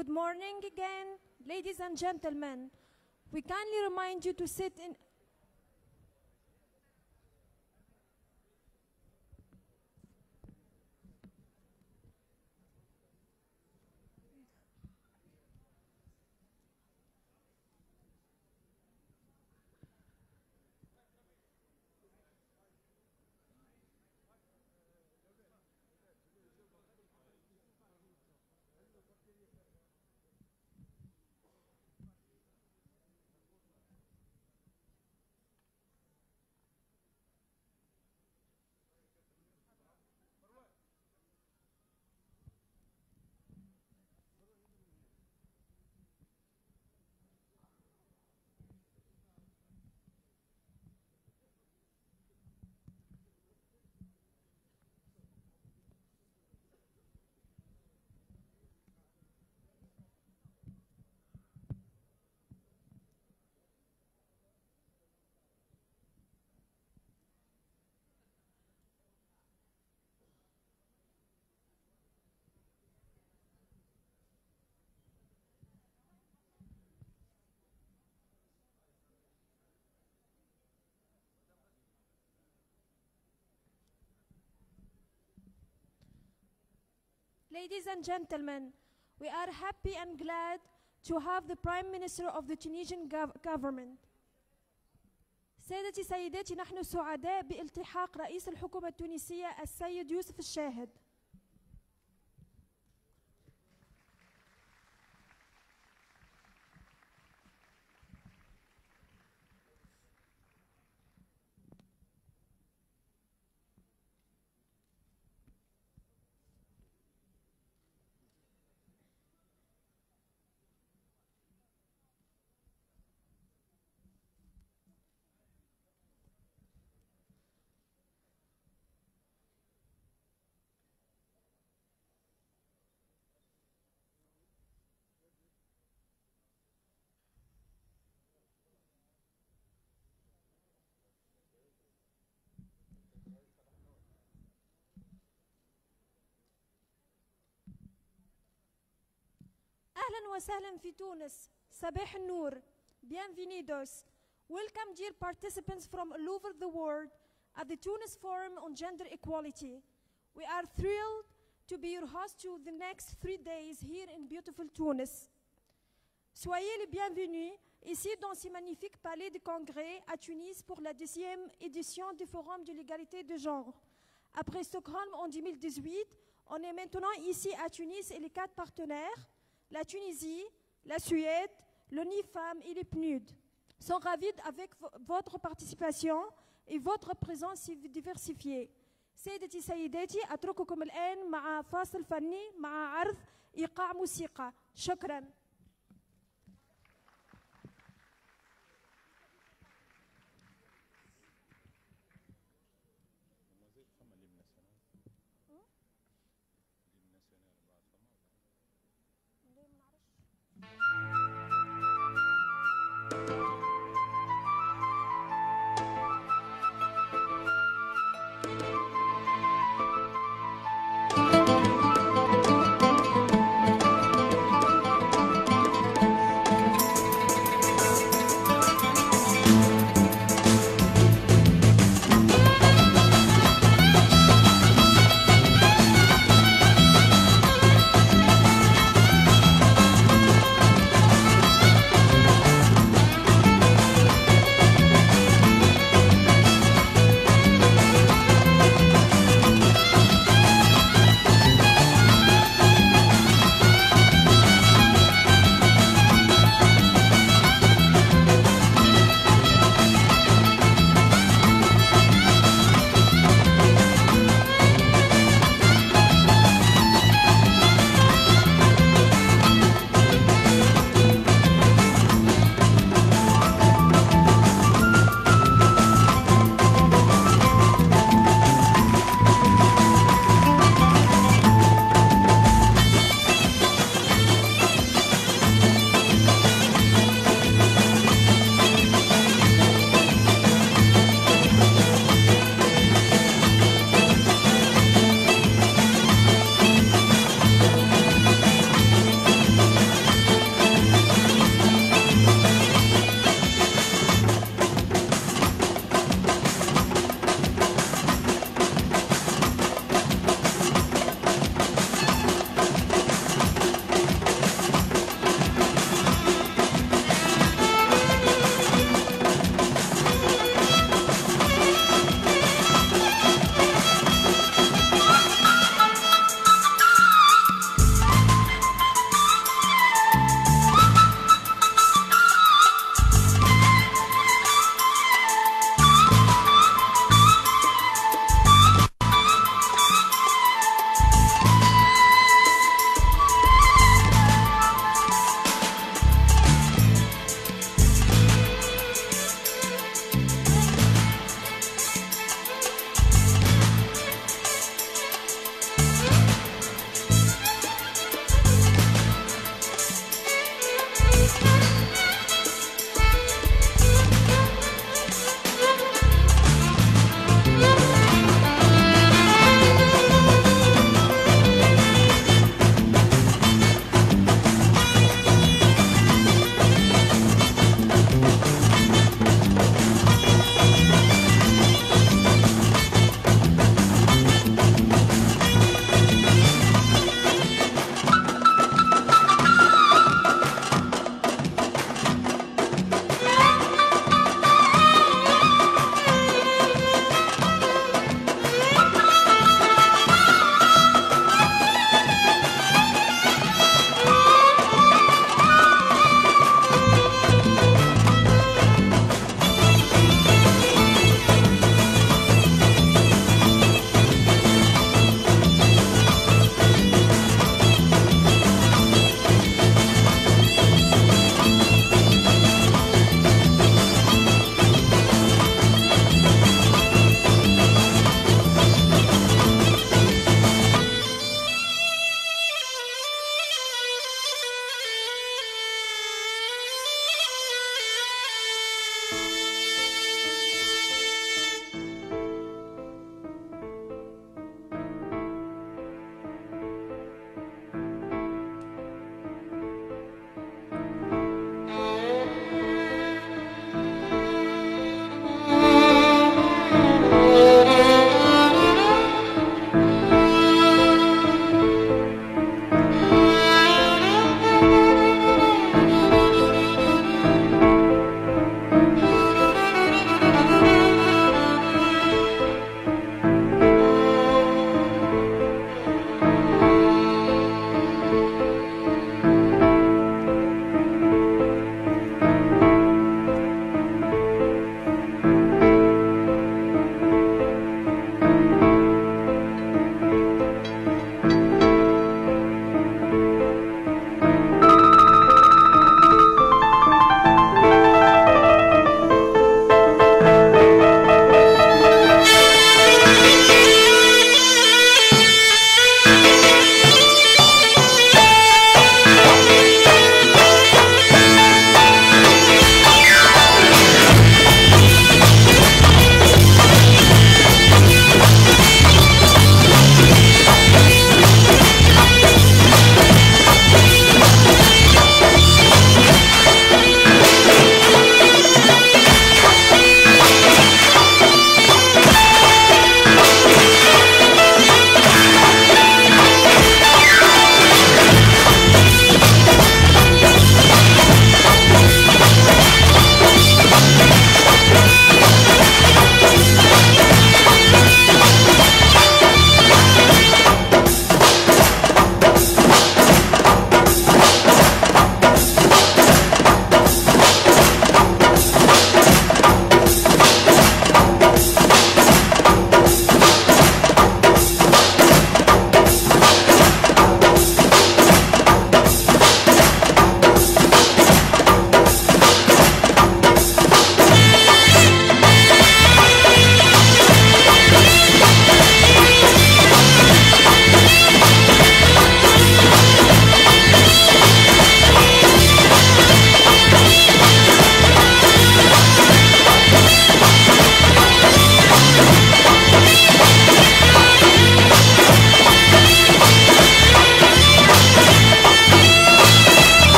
Good morning again, ladies and gentlemen. We kindly remind you to sit in. Ladies and gentlemen, we are happy and glad to have the Prime Minister of the Tunisian government. سيدتي سيداتي، نحن سعداء بالتحاق رئيس الحكومة التونسية السيد يوسف الشاهد. أهلا وسهلا في تونس. صباح النور. Bienvenidos. Welcome dear participants from all over the world at the Tunis Forum on Gender Equality. We are thrilled to be your host to the next 3 days here in beautiful Tunis. Soyez les bienvenus ici dans ce magnifique palais de congrès à Tunis pour la 10e édition du Forum de l'égalité de genre. Après Stockholm en 2018, on est maintenant ici à Tunis et les 4 partenaires, la Tunisie, la Suède, l'ONIFEM et les PNUD, sont ravis avec votre participation et votre présence diversifiée. سيدتي سيداتي، أترككم الآن مع فاصل فني مع عرض إيقاع موسيقى. شكراً.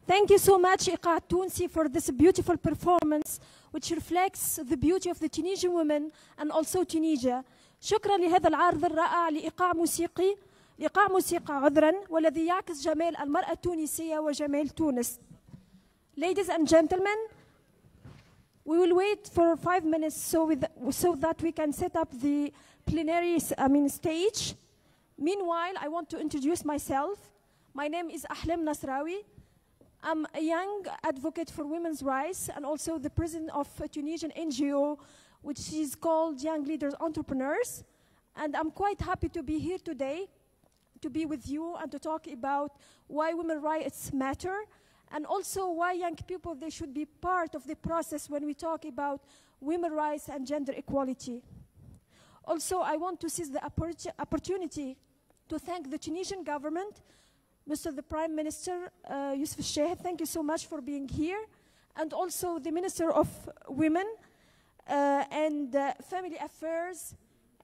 Thank you so much, إيقاع التونسي, for this beautiful performance which reflects the beauty of the Tunisian women and also Tunisia. شكرا لهذا العرض الرائع لإيقاع موسيقى عذرا والذي يعكس جمال المرأة التونسية وجمال تونس. Ladies and gentlemen, we will wait for 5 minutes so that we can set up the plenary stage. Meanwhile, I want to introduce myself. My name is Ahlam Nasrawi. I'm a young advocate for women's rights and also the president of a Tunisian NGO which is called Young Leaders Entrepreneurs. And I'm quite happy to be here today to be with you and to talk about why women's rights matter and also why young people, they should be part of the process when we talk about women's rights and gender equality. Also, I want to seize the opportunity to thank the Tunisian government, Mr. the Prime Minister, Youssef Chaheb, thank you so much for being here, and also the Minister of Women and Family Affairs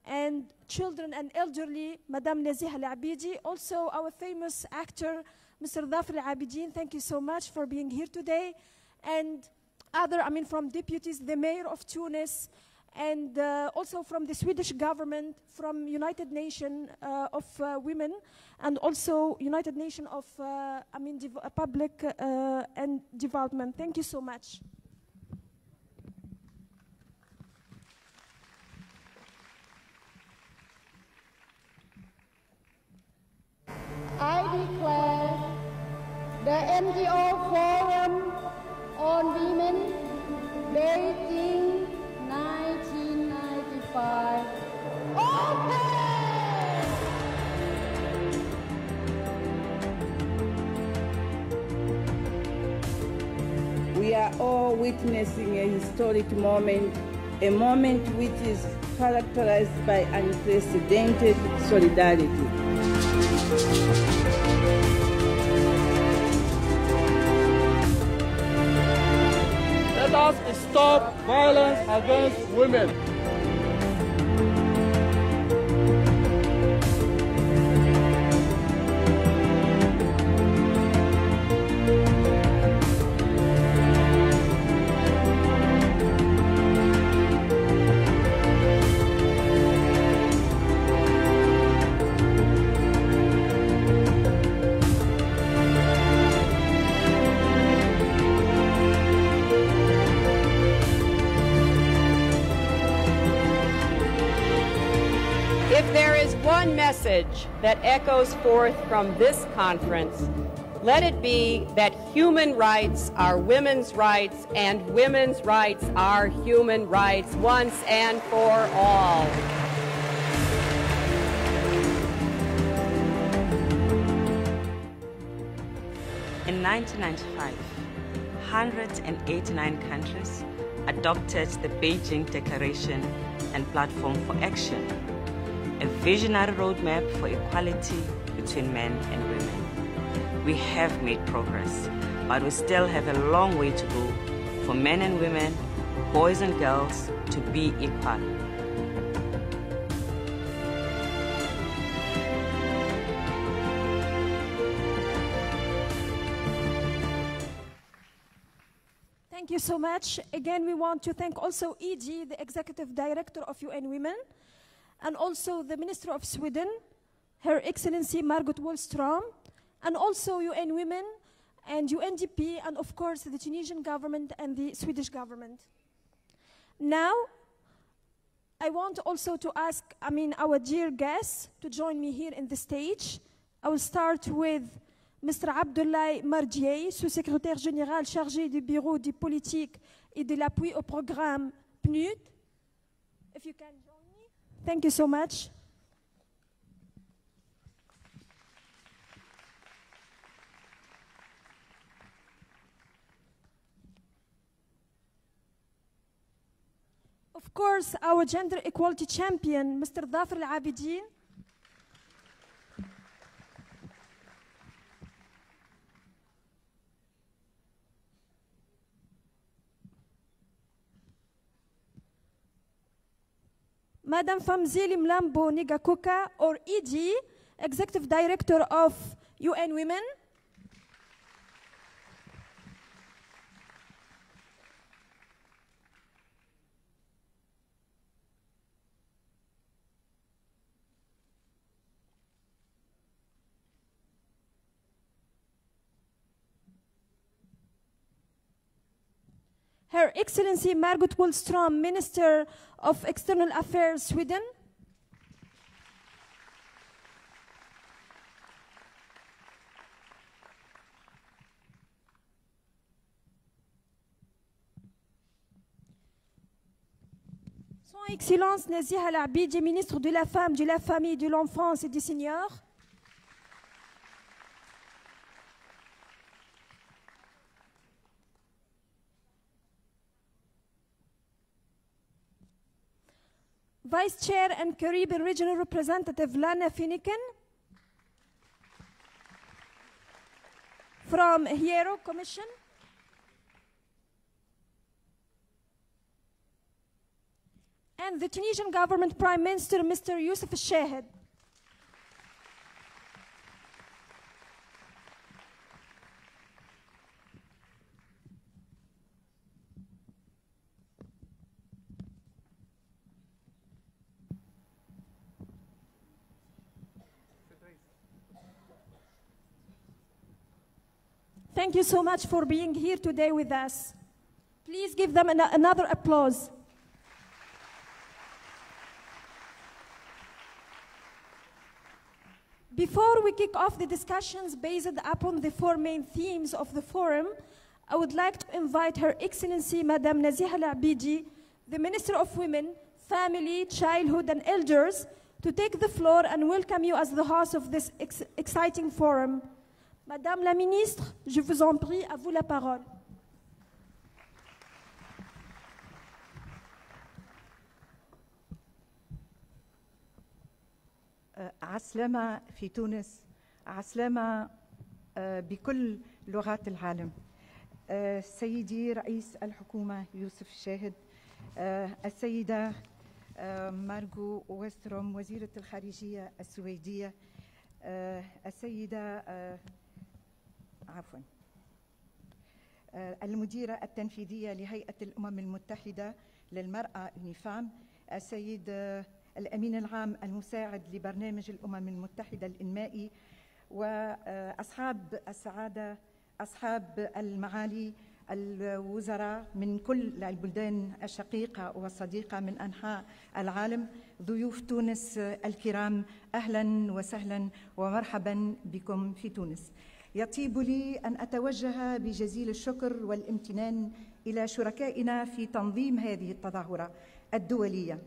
and Children and Elderly, Madame Naziha Al-Abidi, also our famous actor, Mr. Dhafar Al-Abidin, thank you so much for being here today, and from deputies, the Mayor of Tunis, and also from the Swedish government, from United Nations of Women, and also United Nations of Public and Development. Thank you so much. I declare the MDO Forum on Women, Beijing, 1995. Open! We are all witnessing a historic moment, a moment which is characterized by unprecedented solidarity. Let us stop violence against women. Message that echoes forth from this conference, let it be that human rights are women's rights and women's rights are human rights once and for all. In 1995, 189 countries adopted the Beijing Declaration and Platform for Action, a visionary roadmap for equality between men and women. We have made progress, but we still have a long way to go for men and women, boys and girls to be equal. Thank you so much. Again, we want to thank also EG, the Executive Director of UN Women, and also the Minister of Sweden, Her Excellency Margot Wallström, and also UN Women and UNDP, and of course the Tunisian government and the Swedish government. Now, I want also to ask, our dear guests to join me here in the stage. I will start with Mr. Abdoulaye Mardiaye, sous-secrétaire général chargé du Bureau de politique et de l'appui au programme PNUD. If you can join me. Thank you so much. Of course, our gender equality champion, Mr. Dhafar Al-Abidin. Madam Famzile Mlambo Nigakuka, or ED, Executive Director of UN Women. Her Excellency Margot Wallström, Minister of External Affairs, Sweden. Son Excellence Naziha El Abidi, Ministre de la Femme, de la Famille, de l'Enfance et des Seniors. Vice Chair and Caribbean Regional Representative Lana Finnegan from Hierro Commission. And the Tunisian government Prime Minister, Mr. Youssef Chahed. Thank you so much for being here today with us. Please give them another applause. Before we kick off the discussions based upon the four main themes of the forum, I would like to invite Her Excellency Madame Naziha El Abidi, the Minister of Women, Family, Childhood and Elders, to take the floor and welcome you as the host of this exciting forum. Madame la Ministre, je vous en prie, à vous la parole. عسلامة في تونس، عسلامة بكل لغات العالم. سيدي رئيس الحكومة يوسف الشاهد، السيدة مارغو وستروم وزيرة الخارجية السويدية، السيدة المديرة التنفيذية لهيئة الأمم المتحدة للمرأة يونيفام، السيد الأمين العام المساعد لبرنامج الأمم المتحدة الإنمائي، وأصحاب السعادة، أصحاب المعالي الوزراء من كل البلدان الشقيقة والصديقة من أنحاء العالم، ضيوف تونس الكرام، أهلا وسهلا ومرحبا بكم في تونس. يطيب لي أن أتوجه بجزيل الشكر والامتنان إلى شركائنا في تنظيم هذه التظاهرة الدولية،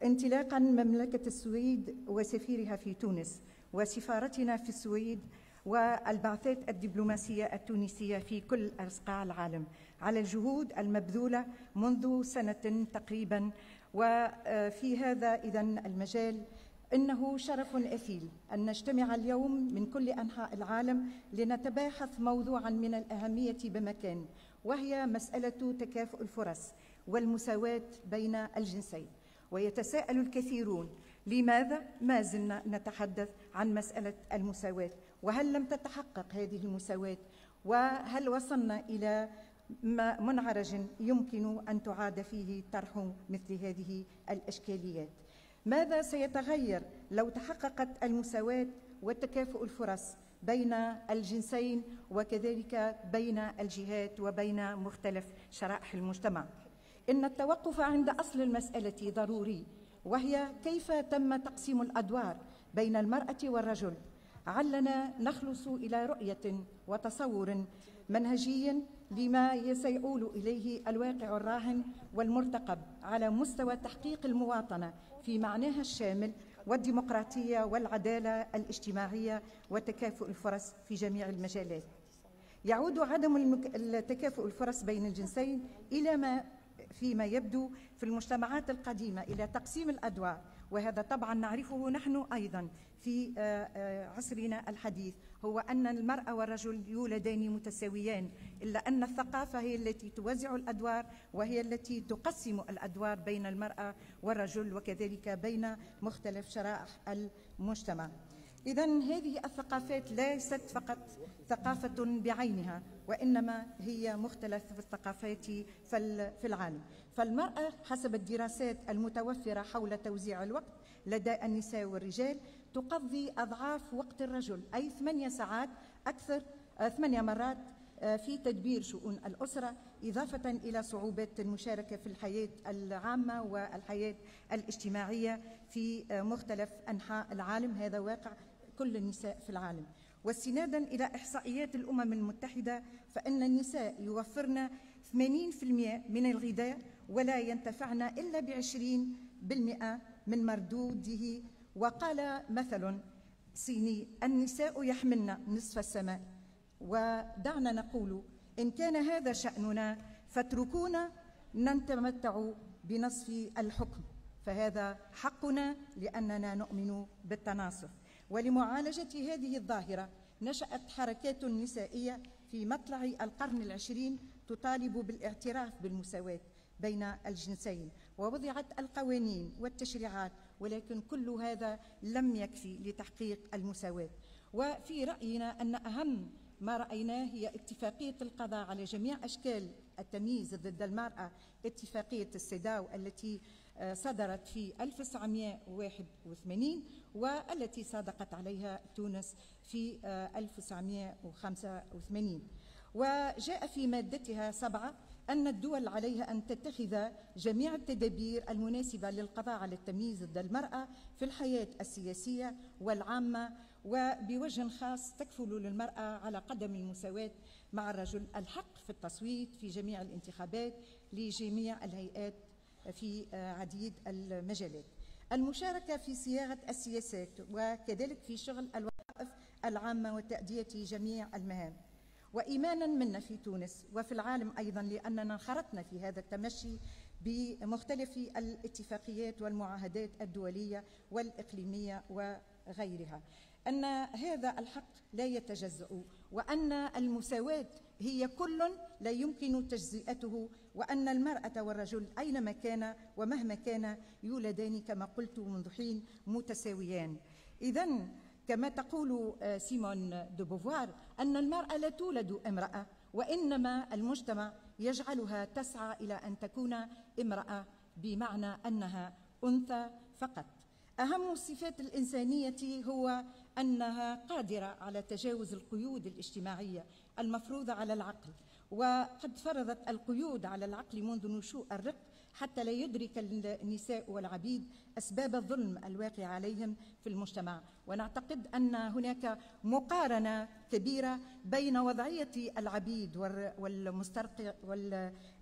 انطلاقا مملكة السويد وسفيرها في تونس، وسفارتنا في السويد، والبعثات الدبلوماسية التونسية في كل أصقاع العالم على الجهود المبذولة منذ سنة تقريبا. وفي هذا إذن المجال إنه شرف أثيل أن نجتمع اليوم من كل أنحاء العالم لنتباحث موضوعا من الأهمية بمكان، وهي مسألة تكافؤ الفرص والمساواة بين الجنسين. ويتساءل الكثيرون لماذا ما زلنا نتحدث عن مسألة المساواة، وهل لم تتحقق هذه المساواة، وهل وصلنا إلى منعرج يمكن أن تعاد فيه طرح مثل هذه الإشكاليات. ماذا سيتغير لو تحققت المساواة وتكافؤ الفرص بين الجنسين وكذلك بين الجهات وبين مختلف شرائح المجتمع؟ إن التوقف عند أصل المسألة ضروري، وهي كيف تم تقسيم الأدوار بين المرأة والرجل، علنا نخلص إلى رؤية وتصور منهجي لما سيؤول إليه الواقع الراهن والمرتقب على مستوى تحقيق المواطنة في معناها الشامل والديمقراطية والعدالة الاجتماعية وتكافؤ الفرص في جميع المجالات. يعود عدم تكافؤ الفرص بين الجنسين إلى ما فيما يبدو في المجتمعات القديمة إلى تقسيم الأدوار، وهذا طبعا نعرفه نحن أيضا في عصرنا الحديث، هو أن المرأة والرجل يولدان متساويان، إلا أن الثقافة هي التي توزع الأدوار وهي التي تقسم الأدوار بين المرأة والرجل وكذلك بين مختلف شرائح المجتمع. إذن هذه الثقافات ليست فقط ثقافة بعينها، وإنما هي مختلف الثقافات في العالم. فالمرأة حسب الدراسات المتوفرة حول توزيع الوقت لدى النساء والرجال تقضي أضعاف وقت الرجل، أي 8 ساعات أكثر، 8 مرات في تدبير شؤون الأسرة، إضافة إلى صعوبات المشاركة في الحياة العامة والحياة الاجتماعية في مختلف أنحاء العالم. هذا واقع كل النساء في العالم. واستنادا إلى إحصائيات الأمم المتحدة فإن النساء يوفرن 80% من الغذاء ولا ينتفعن إلا ب20% من مردوده. وقال مثل صيني: النساء يحملن نصف السماء. ودعنا نقول إن كان هذا شأننا فاتركونا نتمتع بنصف الحكم، فهذا حقنا لأننا نؤمن بالتناصف. ولمعالجة هذه الظاهرة نشأت حركات نسائية في مطلع القرن العشرين تطالب بالاعتراف بالمساواة بين الجنسين، ووضعت القوانين والتشريعات، ولكن كل هذا لم يكفي لتحقيق المساواة. وفي رأينا أن أهم ما رأيناه هي اتفاقية القضاء على جميع أشكال التمييز ضد المرأة، اتفاقية السيداو التي صدرت في 1981 والتي صادقت عليها تونس في 1985. وجاء في مادتها 7 أن الدول عليها أن تتخذ جميع التدابير المناسبة للقضاء على التمييز ضد المرأة في الحياة السياسية والعامة، وبوجه خاص تكفل للمرأة على قدم المساواة مع الرجل الحق في التصويت في جميع الانتخابات لجميع الهيئات في عديد المجالات، المشاركة في صياغة السياسات وكذلك في شغل الوظائف العامة وتأدية جميع المهام. وإيمانا منا في تونس وفي العالم أيضا، لأننا انخرطنا في هذا التمشي بمختلف الاتفاقيات والمعاهدات الدولية والإقليمية وغيرها، أن هذا الحق لا يتجزأ، وأن المساواة هي كل لا يمكن تجزئته، وأن المرأة والرجل أينما كان ومهما كان يولدان كما قلت منذ حين متساويان. إذن كما تقول سيمون دو بوفوار أن المرأة لا تولد امرأة، وإنما المجتمع يجعلها تسعى إلى أن تكون امرأة، بمعنى أنها أنثى فقط. أهم الصفات الإنسانية هو أنها قادرة على تجاوز القيود الاجتماعية المفروضة على العقل، وقد فرضت القيود على العقل منذ نشوء الرق حتى لا يدرك النساء والعبيد أسباب الظلم الواقع عليهم في المجتمع. ونعتقد أن هناك مقارنة كبيرة بين وضعية العبيد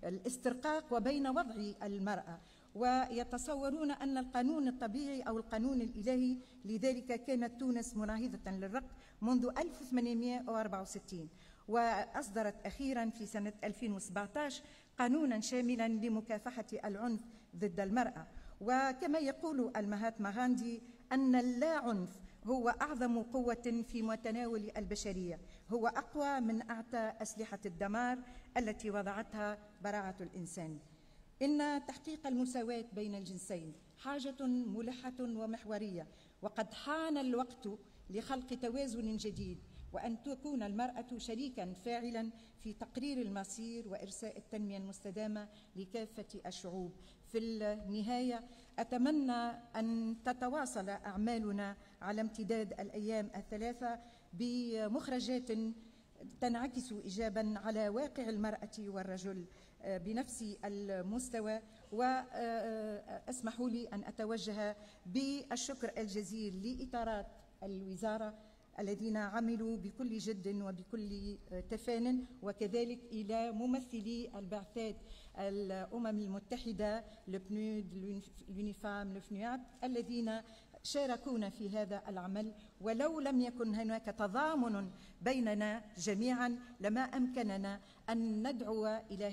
والاسترقاق وبين وضع المرأة، ويتصورون أن القانون الطبيعي أو القانون الإلهي. لذلك كانت تونس مناهضة للرق منذ 1864، وأصدرت أخيرا في سنة 2017 قانونا شاملا لمكافحة العنف ضد المرأة. وكما يقول المهاتما غاندي أن اللا عنف هو أعظم قوة في متناول البشرية، هو أقوى من أعتى أسلحة الدمار التي وضعتها براعة الإنسان. إن تحقيق المساواة بين الجنسين حاجة ملحة ومحورية، وقد حان الوقت لخلق توازن جديد، وأن تكون المرأة شريكا فاعلا في تقرير المصير وإرساء التنمية المستدامة لكافة الشعوب. في النهاية أتمنى أن تتواصل أعمالنا على امتداد الأيام الثلاثة بمخرجات تنعكس إيجابا على واقع المرأة والرجل بنفس المستوى. واسمحوا لي أن أتوجه بالشكر الجزيل لإطارات الوزارة الذين عملوا بكل جد وبكل تفان، وكذلك إلى ممثلي البعثات الأمم المتحدة البنود، اليونيفام، الفنيات الذين شاركونا في هذا العمل. ولو لم يكن هناك تضامن بيننا جميعا لما أمكننا أن ندعو إلى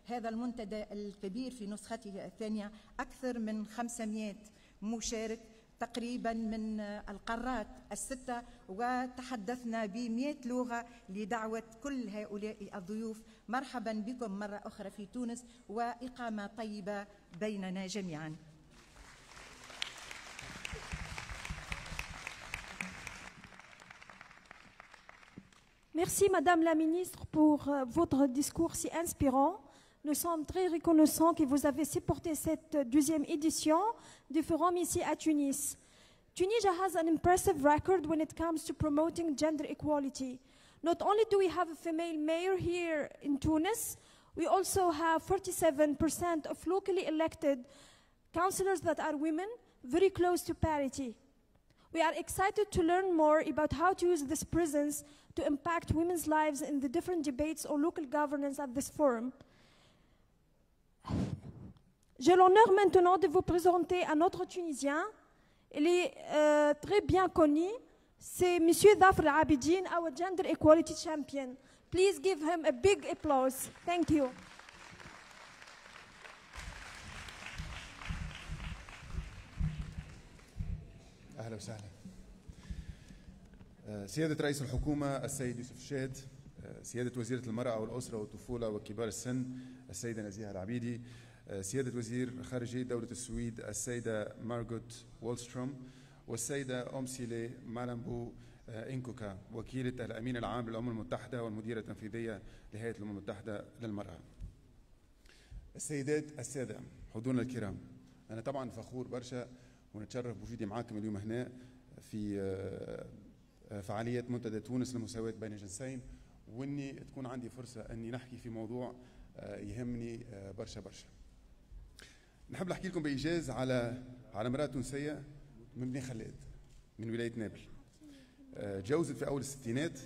هذا المنتدى الكبير في نسخته الثانية أكثر من 500 مشارك تقريبا من القارات الستة، وتحدثنا ب100 لغة لدعوة كل هؤلاء الضيوف. مرحبا بكم مرة أخرى في تونس، وإقامة طيبة بيننا جميعا. Merci Madame la Ministre pour votre discours si inspirant. Nous sommes très reconnaissants que vous avez supporté cette deuxième édition du forum ici à Tunis. Tunisia has an impressive record when it comes to promoting gender equality. Not only do we have a female mayor here in Tunis, we also have 47% of locally elected councillors that are women, very close to parity. We are excited to learn more about how to use this presence to impact women's lives in the different debates or local governance at this forum. J'ai l'honneur maintenant de vous présenter un autre Tunisien. Il est très bien connu. C'est Monsieur Dhafr Abidine, our gender equality champion. Please give him a big applause. Thank you. أهلا وسهلا. سيادة رئيس الحكومة السيد يوسف الشاهد، سيادة وزيرة المرأة والأسرة والطفولة وكبار السن السيدة نزيهة العبيدي، سيادة وزير خارجية دولة السويد السيدة مارغوت وولستروم، والسيدة أمسيلي مالامبو إنكوكا وكيلة الأمين العام للأمم المتحدة والمديرة التنفيذية لهيئة الأمم المتحدة للمرأة. السيدات السادة حضورنا الكرام، أنا طبعا فخور برشا ونتشرف بوجودي معاكم اليوم هنا في فعالية منتدى تونس للمساواة بين الجنسين، واني تكون عندي فرصة اني نحكي في موضوع يهمني برشا برشا. نحب نحكي لكم بإيجاز على امرأة تونسية من بني خلاد من ولاية نابل. تجوزت في أول الستينات،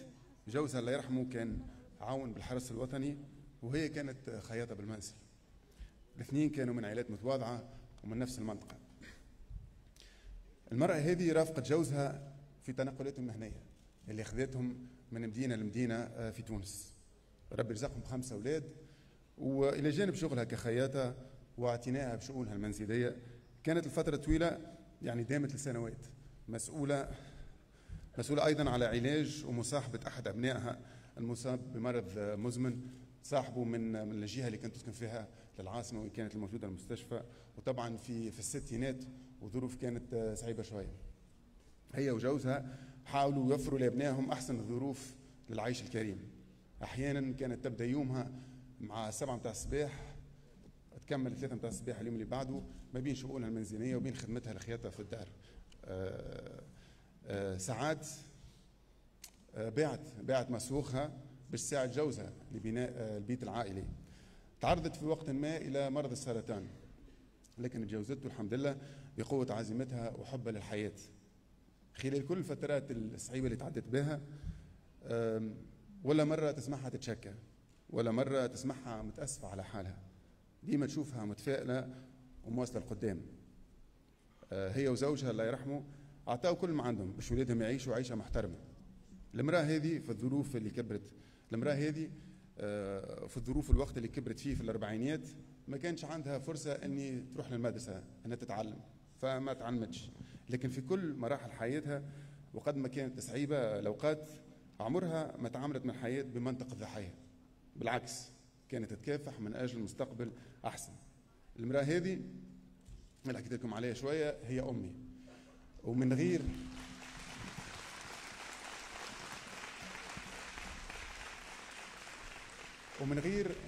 جوزها الله يرحمه كان عاون بالحرس الوطني وهي كانت خياطة بالمنزل. الاثنين كانوا من عائلات متواضعة ومن نفس المنطقة. المرأة هذه رافقت جوزها في تنقلاتهم المهنية اللي أخذتهم من مدينة لمدينة في تونس. ربي رزقهم 5 أولاد، وإلى جانب شغلها كخياطة واعتنائها بشؤونها المنزلية كانت الفترة طويلة يعني دامت لسنوات مسؤولة أيضا على علاج ومصاحبة أحد أبنائها المصاب بمرض مزمن، صاحبه من الجهة اللي كانت تسكن فيها للعاصمة وإن كانت الموجودة المستشفى، وطبعا في الستينات وظروف كانت صعيبة شوية. هي وجوزها حاولوا يوفروا لأبنائهم أحسن الظروف للعيش الكريم. أحيانا كانت تبدأ يومها مع 7 متاع الصباح تكمل 3 متاع الصباح اليوم اللي بعده ما بين شؤونها المنزلية وبين خدمتها الخياطة في الدار. ساعات باعت مسوخها باش تساعد جوزها لبناء البيت العائلي. تعرضت في وقت ما إلى مرض السرطان، لكن تجاوزته الحمد لله بقوة عزيمتها وحبها للحياة. خلال كل الفترات الصعيبة اللي تعدت بها ولا مرة تسمعها تتشكى، ولا مرة تسمعها متأسفة على حالها، ديما تشوفها متفائلة ومواصلة لقدام. هي وزوجها الله يرحمه أعطاوا كل ما عندهم باش ولادهم يعيشوا عيشة محترمة. المرأة هذه في الظروف اللي كبرت، المرأة هذه في الظروف الوقت اللي كبرت فيه في الأربعينيات ما كانش عندها فرصة أني تروح للمدرسة أنها تتعلم، فما تعلمتش. لكن في كل مراحل حياتها وقد ما كانت صعيبة الأوقات عمرها ما تعاملت من الحياة بمنطق الضحية، بالعكس كانت تكافح من أجل مستقبل أحسن. المرأة هذه اللي حكيت لكم عليها شوية هي أمي، ومن غير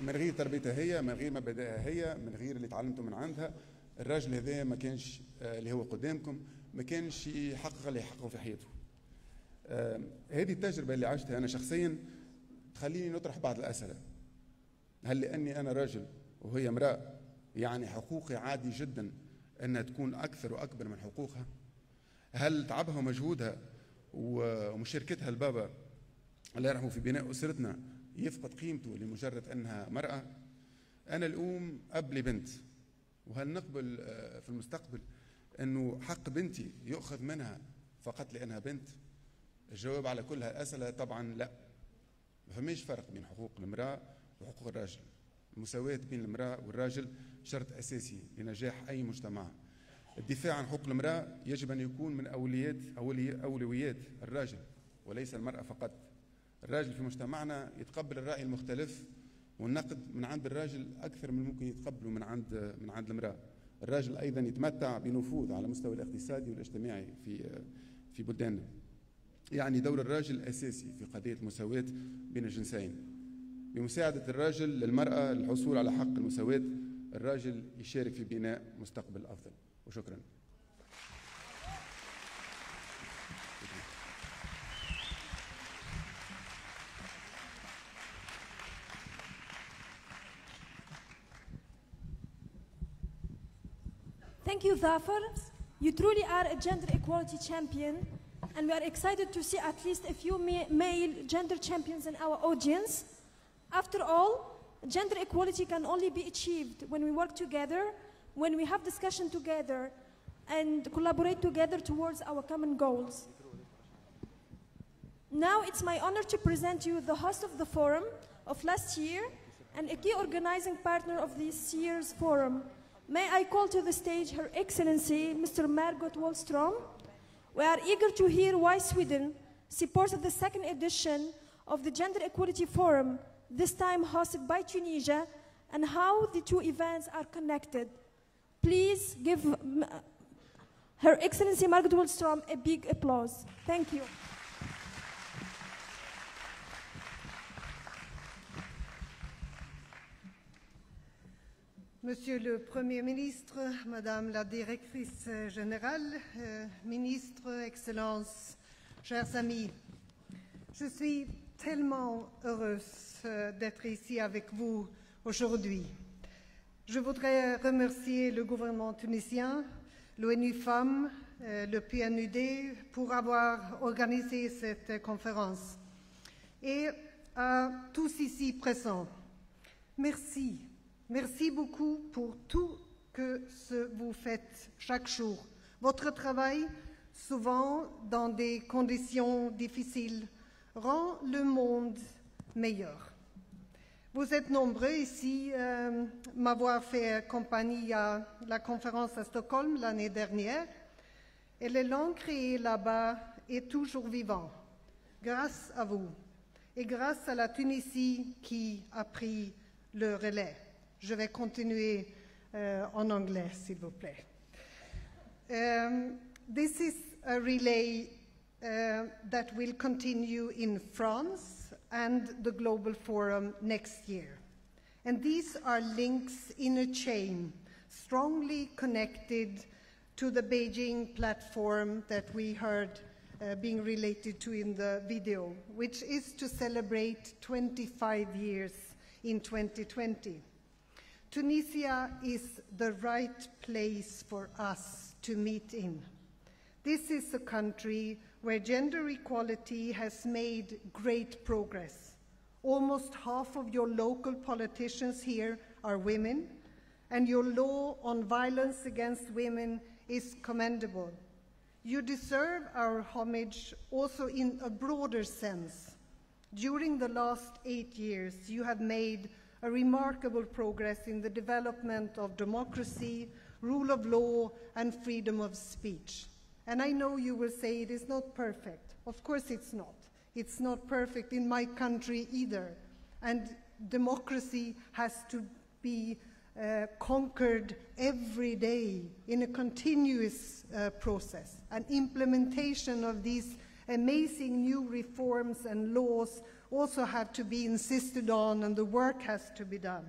من غير تربيتها هي، من غير مبادئها هي، من غير اللي تعلمته من عندها، الراجل هذا ما كانش اللي هو قدامكم ما كانش يحقق اللي يحققه في حياته. هذه التجربة اللي عشتها أنا شخصيا تخليني نطرح بعض الأسئلة. هل لأني أنا راجل وهي امرأة يعني حقوقي عادي جدا أنها تكون أكثر وأكبر من حقوقها؟ هل تعبها ومجهودها ومشاركتها البابا الله يرحمه في بناء أسرتنا يفقد قيمته لمجرد أنها مرأة؟ أنا الأم أب لبنت، وهل نقبل في المستقبل أنه حق بنتي يؤخذ منها فقط لأنها بنت؟ الجواب على كل هالأسئلة طبعا لا. ما فماش فرق بين حقوق المرأة وحقوق الراجل. المساواة بين المرأة والراجل شرط أساسي لنجاح أي مجتمع. الدفاع عن حقوق المرأة يجب أن يكون من أولويات الراجل وليس المرأة فقط. الراجل في مجتمعنا يتقبل الرأي المختلف والنقد من عند الراجل أكثر من ممكن يتقبله من عند المرأة. الراجل أيضا يتمتع بنفوذ على المستوى الاقتصادي والاجتماعي في بلداننا. يعني دور الراجل أساسي في قضية المساواة بين الجنسين. بمساعدة الراجل للمرأة للحصول على حق المساواة، الراجل يشارك في بناء مستقبل أفضل. وشكرا. Thank you, Dhafar. You truly are a gender equality champion, and we are excited to see at least a few male gender champions in our audience. After all, gender equality can only be achieved when we work together, when we have discussion together, and collaborate together towards our common goals. Now it's my honor to present you the host of the forum of last year and a key organizing partner of this year's forum. May I call to the stage Her Excellency, Mr. Margot Wallström. We are eager to hear why Sweden supports the second edition of the Gender Equality Forum, this time hosted by Tunisia, and how the two events are connected. Please give Her Excellency Margot Wallström a big applause. Thank you. Monsieur le Premier ministre, Madame la Directrice générale, Ministre, Excellences, chers amis, je suis tellement heureuse d'être ici avec vous aujourd'hui. Je voudrais remercier le gouvernement tunisien, l'ONU Femmes, le PNUD pour avoir organisé cette conférence. Et à tous ici présents, merci. Merci beaucoup pour tout ce que vous faites chaque jour. Votre travail, souvent dans des conditions difficiles, rend le monde meilleur. Vous êtes nombreux ici m'avoir fait compagnie à la conférence à Stockholm l'année dernière, et l'élan créé là-bas est toujours vivant, grâce à vous et grâce à la Tunisie qui a pris le relais. Je vais continuer en anglais, s'il vous plaît. This is a relay that will continue in France and the Global Forum next year. And these are links in a chain, strongly connected to the Beijing platform that we heard being related to in the video, which is to celebrate 25 years in 2020. Tunisia is the right place for us to meet in. This is a country where gender equality has made great progress. Almost half of your local politicians here are women, and your law on violence against women is commendable. You deserve our homage also in a broader sense. During the last 8 years, you have made a remarkable progress in the development of democracy, rule of law, and freedom of speech. And I know you will say it is not perfect. Of course it's not. It's not perfect in my country either. And democracy has to be conquered every day in a continuous process. And implementation of these amazing new reforms and laws also have to be insisted on, and the work has to be done.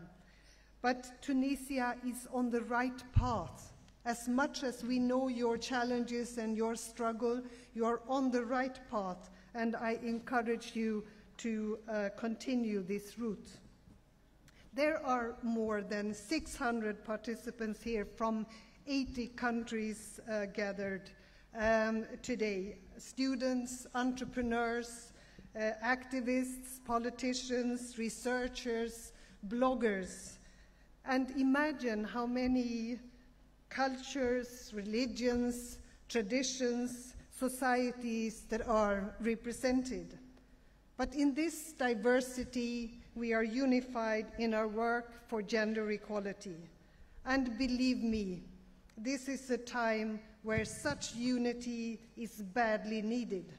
But Tunisia is on the right path. As much as we know your challenges and your struggle, you are on the right path, and I encourage you to continue this route. There are more than 600 participants here from 80 countries gathered today. Students, entrepreneurs, activists, politicians, researchers, bloggers. And imagine how many cultures, religions, traditions, societies that are represented. But in this diversity, we are unified in our work for gender equality. And believe me, this is a time where such unity is badly needed.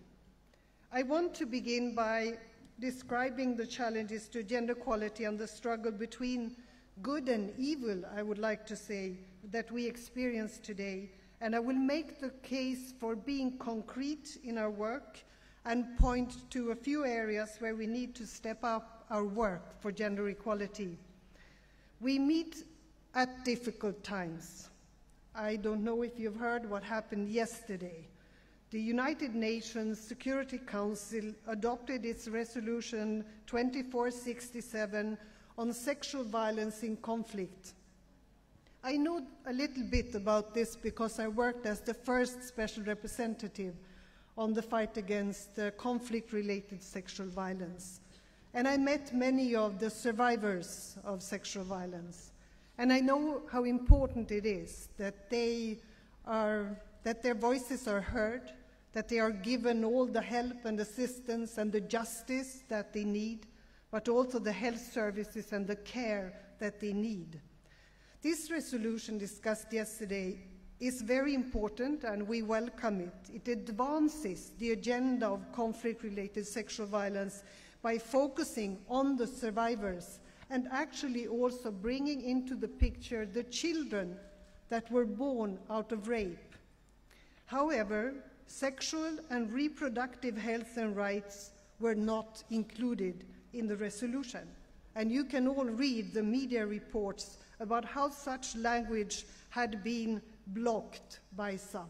I want to begin by describing the challenges to gender equality and the struggle between good and evil, I would like to say, that we experience today. And I will make the case for being concrete in our work and point to a few areas where we need to step up our work for gender equality. We meet at difficult times. I don't know if you've heard what happened yesterday. The United Nations Security Council adopted its resolution 2467 on sexual violence in conflict. I know a little bit about this because I worked as the first special representative on the fight against conflict-related sexual violence. And I met many of the survivors of sexual violence. And I know how important it is that their voices are heard, that they are given all the help and assistance and the justice that they need, but also the health services and the care that they need. This resolution discussed yesterday is very important and we welcome it. It advances the agenda of conflict-related sexual violence by focusing on the survivors and actually also bringing into the picture the children that were born out of rape. However, sexual and reproductive health and rights were not included in the resolution. And you can all read the media reports about how such language had been blocked by some.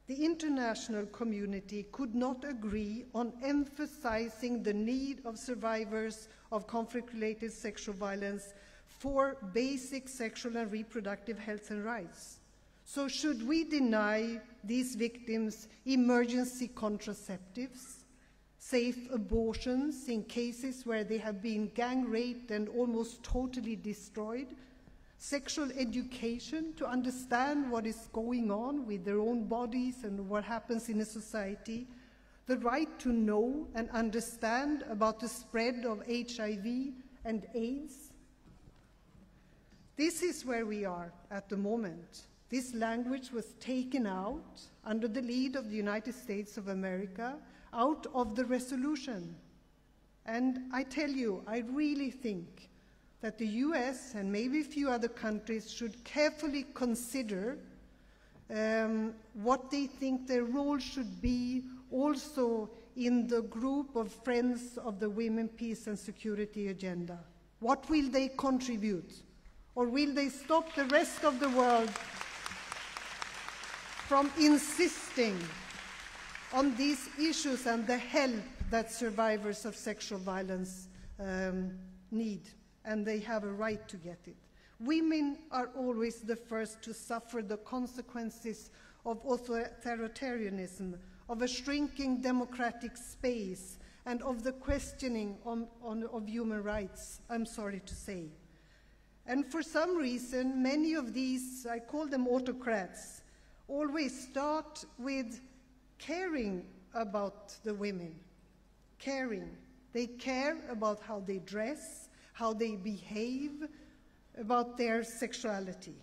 The international community could not agree on emphasizing the need of survivors of conflict-related sexual violence for basic sexual and reproductive health and rights. So should we deny these victims emergency contraceptives, safe abortions in cases where they have been gang raped and almost totally destroyed, sexual education to understand what is going on with their own bodies and what happens in a society, the right to know and understand about the spread of HIV and AIDS? This is where we are at the moment. This language was taken out under the lead of the United States of America out of the resolution. And I tell you, I really think that the US and maybe a few other countries should carefully consider what they think their role should be also in the group of Friends of the Women, Peace and Security agenda. What will they contribute? Or will they stop the rest of the world from insisting on these issues and the help that survivors of sexual violence need, and they have a right to get it? Women are always the first to suffer the consequences of authoritarianism, of a shrinking democratic space, and of the questioning of human rights, I'm sorry to say. And for some reason, many of these, I call them autocrats, always start with caring about the women. Caring. They care about how they dress, how they behave, about their sexuality.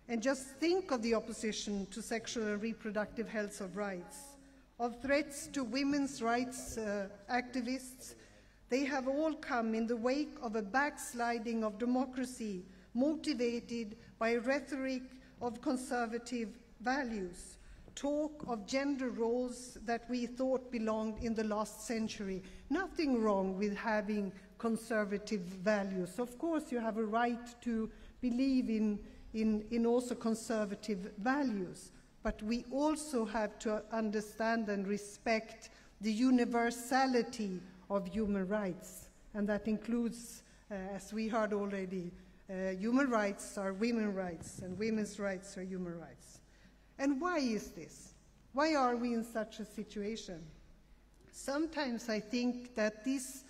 And just think of the opposition to sexual and reproductive health of rights, of threats to women's rights activists. They have all come in the wake of a backsliding of democracy motivated by rhetoric of conservative values, talk of gender roles that we thought belonged in the last century. Nothing wrong with having conservative values. Of course, you have a right to believe in also conservative values, but we also have to understand and respect the universality of human rights, and that includes, as we heard already, human rights are women's rights, and women's rights are human rights. And why is this? Why are we in such a situation? Sometimes I think that these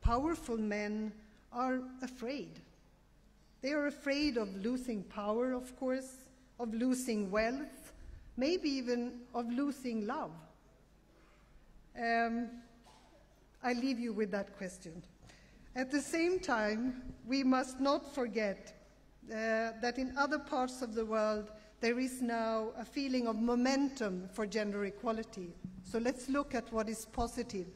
powerful men are afraid. They are afraid of losing power, of course, of losing wealth, maybe even of losing love. I leave you with that question. At the same time, we must not forget that in other parts of the world, there is now a feeling of momentum for gender equality. So let's look at what is positive.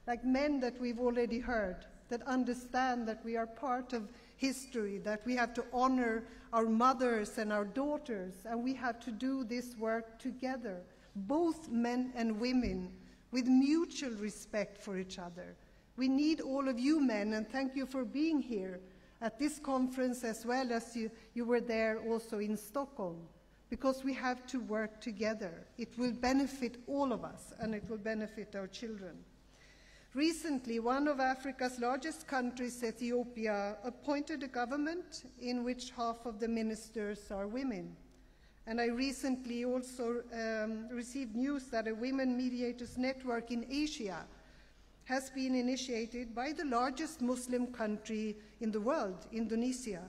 Like men that we've already heard, that understand that we are part of history, that we have to honor our mothers and our daughters, and we have to do this work together, both men and women, with mutual respect for each other. We need all of you men, and thank you for being here at this conference as well as you were there also in Stockholm, because we have to work together. It will benefit all of us, and it will benefit our children. Recently, one of Africa's largest countries, Ethiopia, appointed a government in which half of the ministers are women. And I recently also received news that a women mediators network in Asia has been initiated by the largest Muslim country in the world, Indonesia.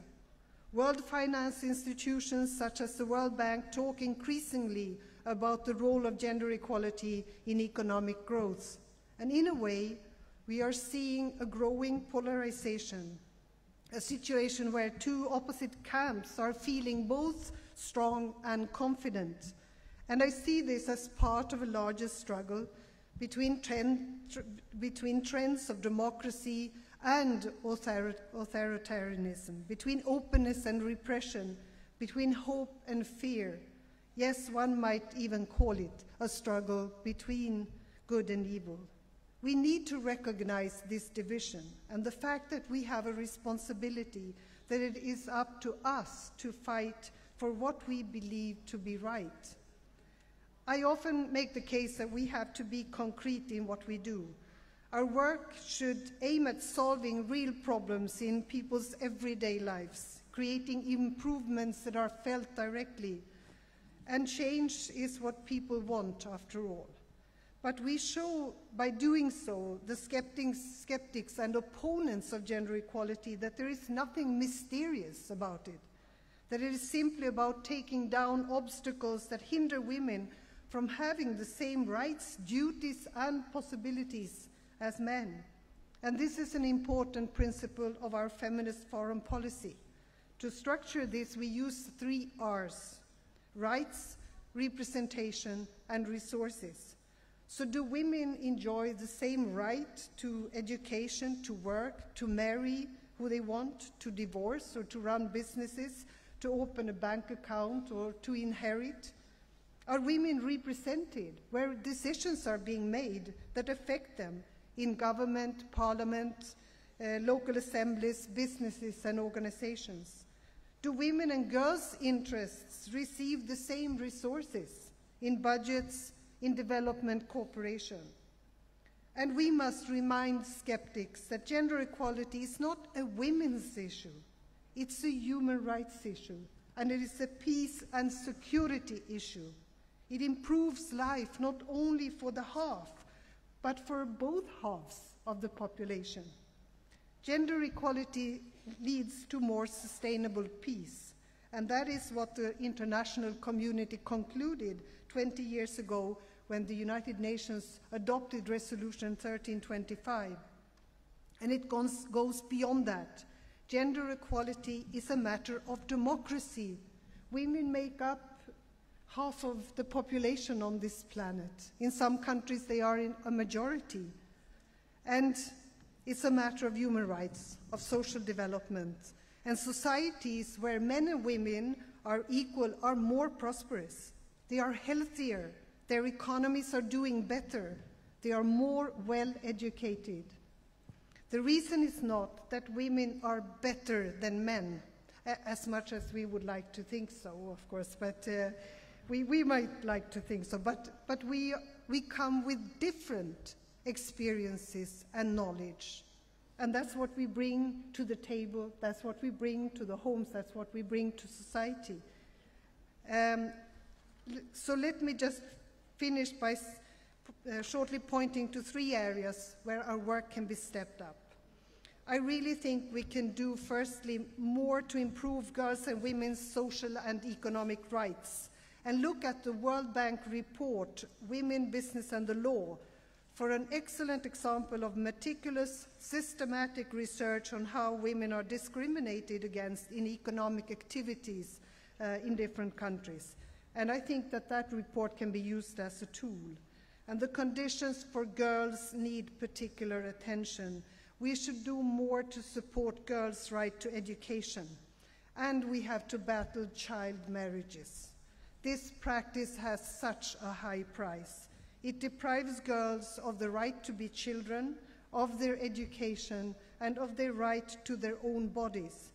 World finance institutions such as the World Bank talk increasingly about the role of gender equality in economic growth. And in a way, we are seeing a growing polarization, a situation where two opposite camps are feeling both strong and confident. And I see this as part of a larger struggle between trends of democracy and authoritarianism, between openness and repression, between hope and fear. Yes, one might even call it a struggle between good and evil. We need to recognize this division and the fact that we have a responsibility, that it is up to us to fight for what we believe to be right. I often make the case that we have to be concrete in what we do. Our work should aim at solving real problems in people's everyday lives, creating improvements that are felt directly. And change is what people want, after all. But we show, by doing so, the skeptics and opponents of gender equality that there is nothing mysterious about it, that it is simply about taking down obstacles that hinder women from having the same rights, duties, and possibilities as men. And this is an important principle of our feminist foreign policy. To structure this, we use 3 R's: rights, representation, and resources. So do women enjoy the same right to education, to work, to marry who they want, to divorce, or to run businesses, to open a bank account, or to inherit? Are women represented where decisions are being made that affect them in government, parliament, local assemblies, businesses, and organizations? Do women and girls' interests receive the same resources in budgets, in development cooperation? And we must remind skeptics that gender equality is not a women's issue. It's a human rights issue, and it is a peace and security issue. It improves life not only for the half, but for both halves of the population. Gender equality leads to more sustainable peace, and that is what the international community concluded 20 years ago when the United Nations adopted Resolution 1325. And it goes beyond that. Gender equality is a matter of democracy. Women make up half of the population on this planet. In some countries, they are in a majority. And it's a matter of human rights, of social development. And societies where men and women are equal are more prosperous. They are healthier. Their economies are doing better. They are more well-educated. The reason is not that women are better than men, as much as we would like to think so, of course, but we might like to think so. But we come with different experiences and knowledge. And that's what we bring to the table, that's what we bring to the homes, that's what we bring to society. So let me just finish by shortly pointing to 3 areas where our work can be stepped up. I really think we can do, firstly, more to improve girls' and women's social and economic rights, and look at the World Bank report, Women, Business and the Law, for an excellent example of meticulous, systematic research on how women are discriminated against in economic activities in different countries. And I think that that report can be used as a tool. And the conditions for girls need particular attention. We should do more to support girls' right to education. And we have to battle child marriages. This practice has such a high price. It deprives girls of the right to be children, of their education, and of their right to their own bodies.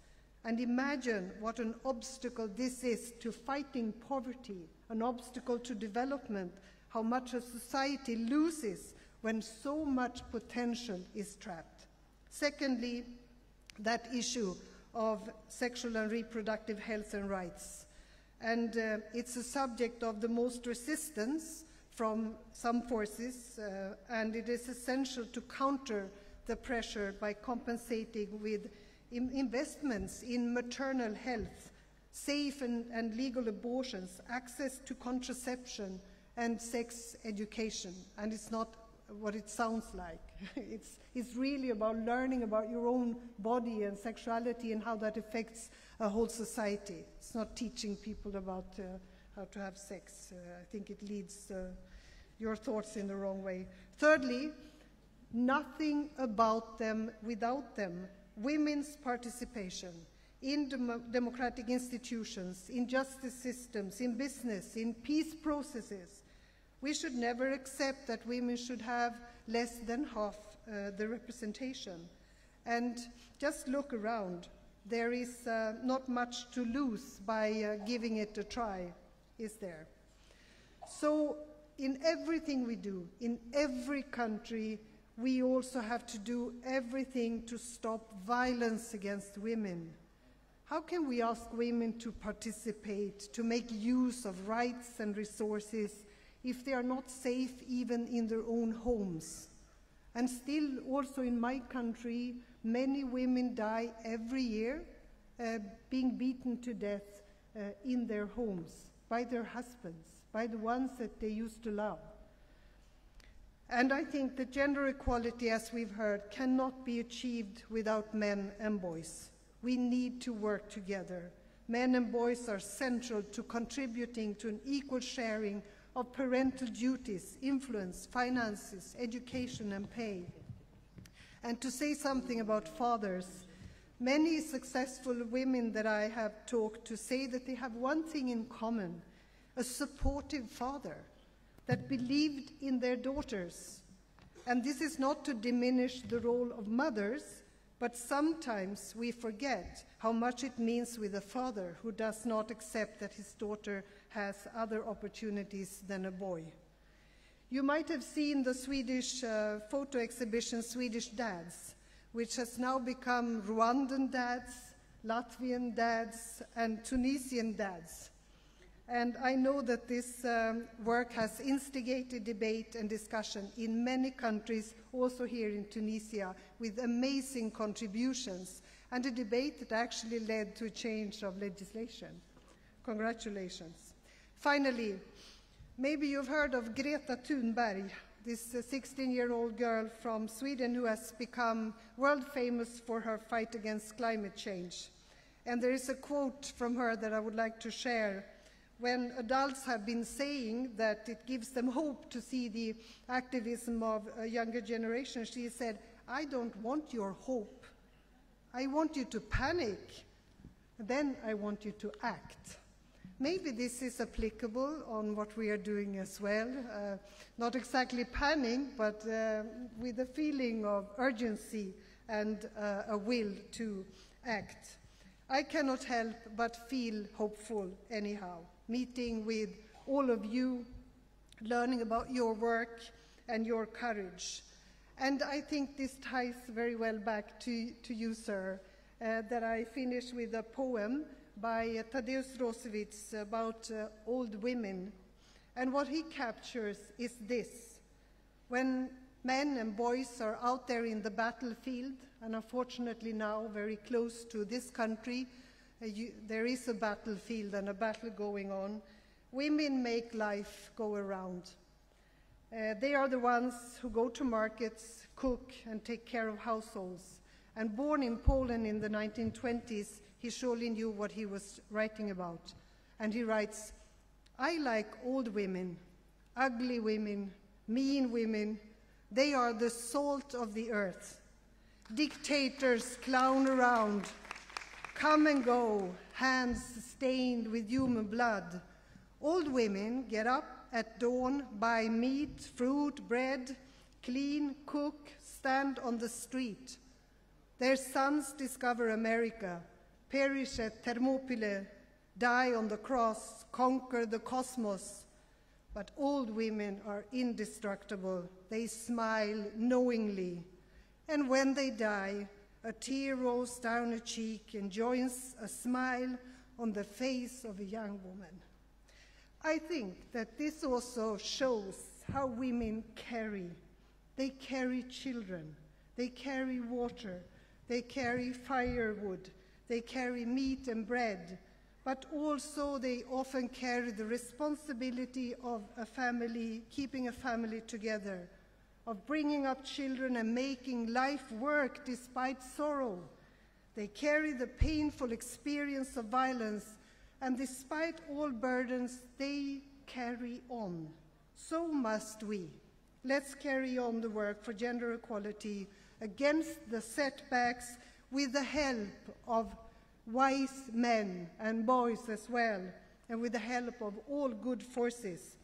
And imagine what an obstacle this is to fighting poverty, an obstacle to development, how much a society loses when so much potential is trapped. Secondly, that issue of sexual and reproductive health and rights. And it's a subject of the most resistance from some forces, and it is essential to counter the pressure by compensating with investments in maternal health, safe and legal abortions, access to contraception, and sex education. And it's not what it sounds like. It's really about learning about your own body and sexuality and how that affects a whole society. It's not teaching people about how to have sex. I think it leads your thoughts in the wrong way. Thirdly, nothing about them without them. Women's participation in democratic institutions, in justice systems, in business, in peace processes. We should never accept that women should have less than half the representation. And just look around. There is not much to lose by giving it a try, is there? So in everything we do, in every country, we also have to do everything to stop violence against women. How can we ask women to participate, to make use of rights and resources if they are not safe even in their own homes? And still, also in my country, many women die every year being beaten to death in their homes by their husbands, by the ones that they used to love. And I think that gender equality, as we've heard, cannot be achieved without men and boys. We need to work together. Men and boys are central to contributing to an equal sharing of parental duties, influence, finances, education, and pay. And to say something about fathers, many successful women that I have talked to say that they have one thing in common: a supportive father that believed in their daughters. And this is not to diminish the role of mothers, but sometimes we forget how much it means with a father who does not accept that his daughter has other opportunities than a boy. You might have seen the Swedish photo exhibition, Swedish Dads, which has now become Rwandan dads, Latvian dads, and Tunisian dads. And I know that this work has instigated debate and discussion in many countries, also here in Tunisia, with amazing contributions, and a debate that actually led to a change of legislation. Congratulations. Finally, maybe you've heard of Greta Thunberg, this 16-year-old girl from Sweden who has become world famous for her fight against climate change. And there is a quote from her that I would like to share. When adults have been saying that it gives them hope to see the activism of a younger generation, she said, "I don't want your hope. I want you to panic. Then I want you to act." Maybe this is applicable on what we are doing as well. Not exactly panic, but with a feeling of urgency and a will to act. I cannot help but feel hopeful anyhow, meeting with all of you, learning about your work and your courage. And I think this ties very well back to you, sir, that I finish with a poem by Tadeusz Rosewicz about old women. And what he captures is this: when men and boys are out there in the battlefield, and unfortunately now very close to this country, there is a battlefield and a battle going on, women make life go around. They are the ones who go to markets, cook, and take care of households. And born in Poland in the 1920s, he surely knew what he was writing about. And he writes, "I like old women, ugly women, mean women. They are the salt of the earth. Dictators clown around, come and go, hands stained with human blood. Old women get up at dawn, buy meat, fruit, bread, clean, cook, stand on the street. Their sons discover America, perish at Thermopylae, die on the cross, conquer the cosmos. but old women are indestructible. They smile knowingly. And when they die, a tear rolls down a cheek and joins a smile on the face of a young woman. I think that this also shows how women carry. They carry children, they carry water, they carry firewood, they carry meat and bread, but also they often carry the responsibility of a family, keeping a family together, of bringing up children and making life work despite sorrow. They carry the painful experience of violence, and despite all burdens, they carry on. So must we. Let's carry on the work for gender equality against the setbacks with the help of wise men and boys as well, and with the help of all good forces.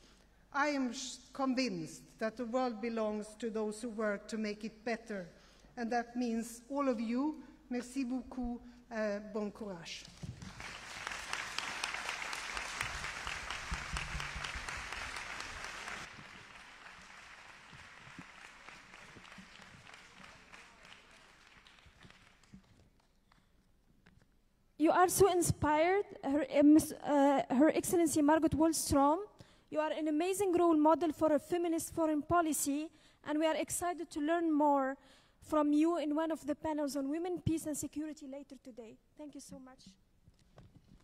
I am convinced that the world belongs to those who work to make it better, and that means all of you. Merci beaucoup, bon courage. You are so inspired, Her Excellency Margot Wallström. You are an amazing role model for a feminist foreign policy, and we are excited to learn more from you in one of the panels on women, peace, and security later today. Thank you so much.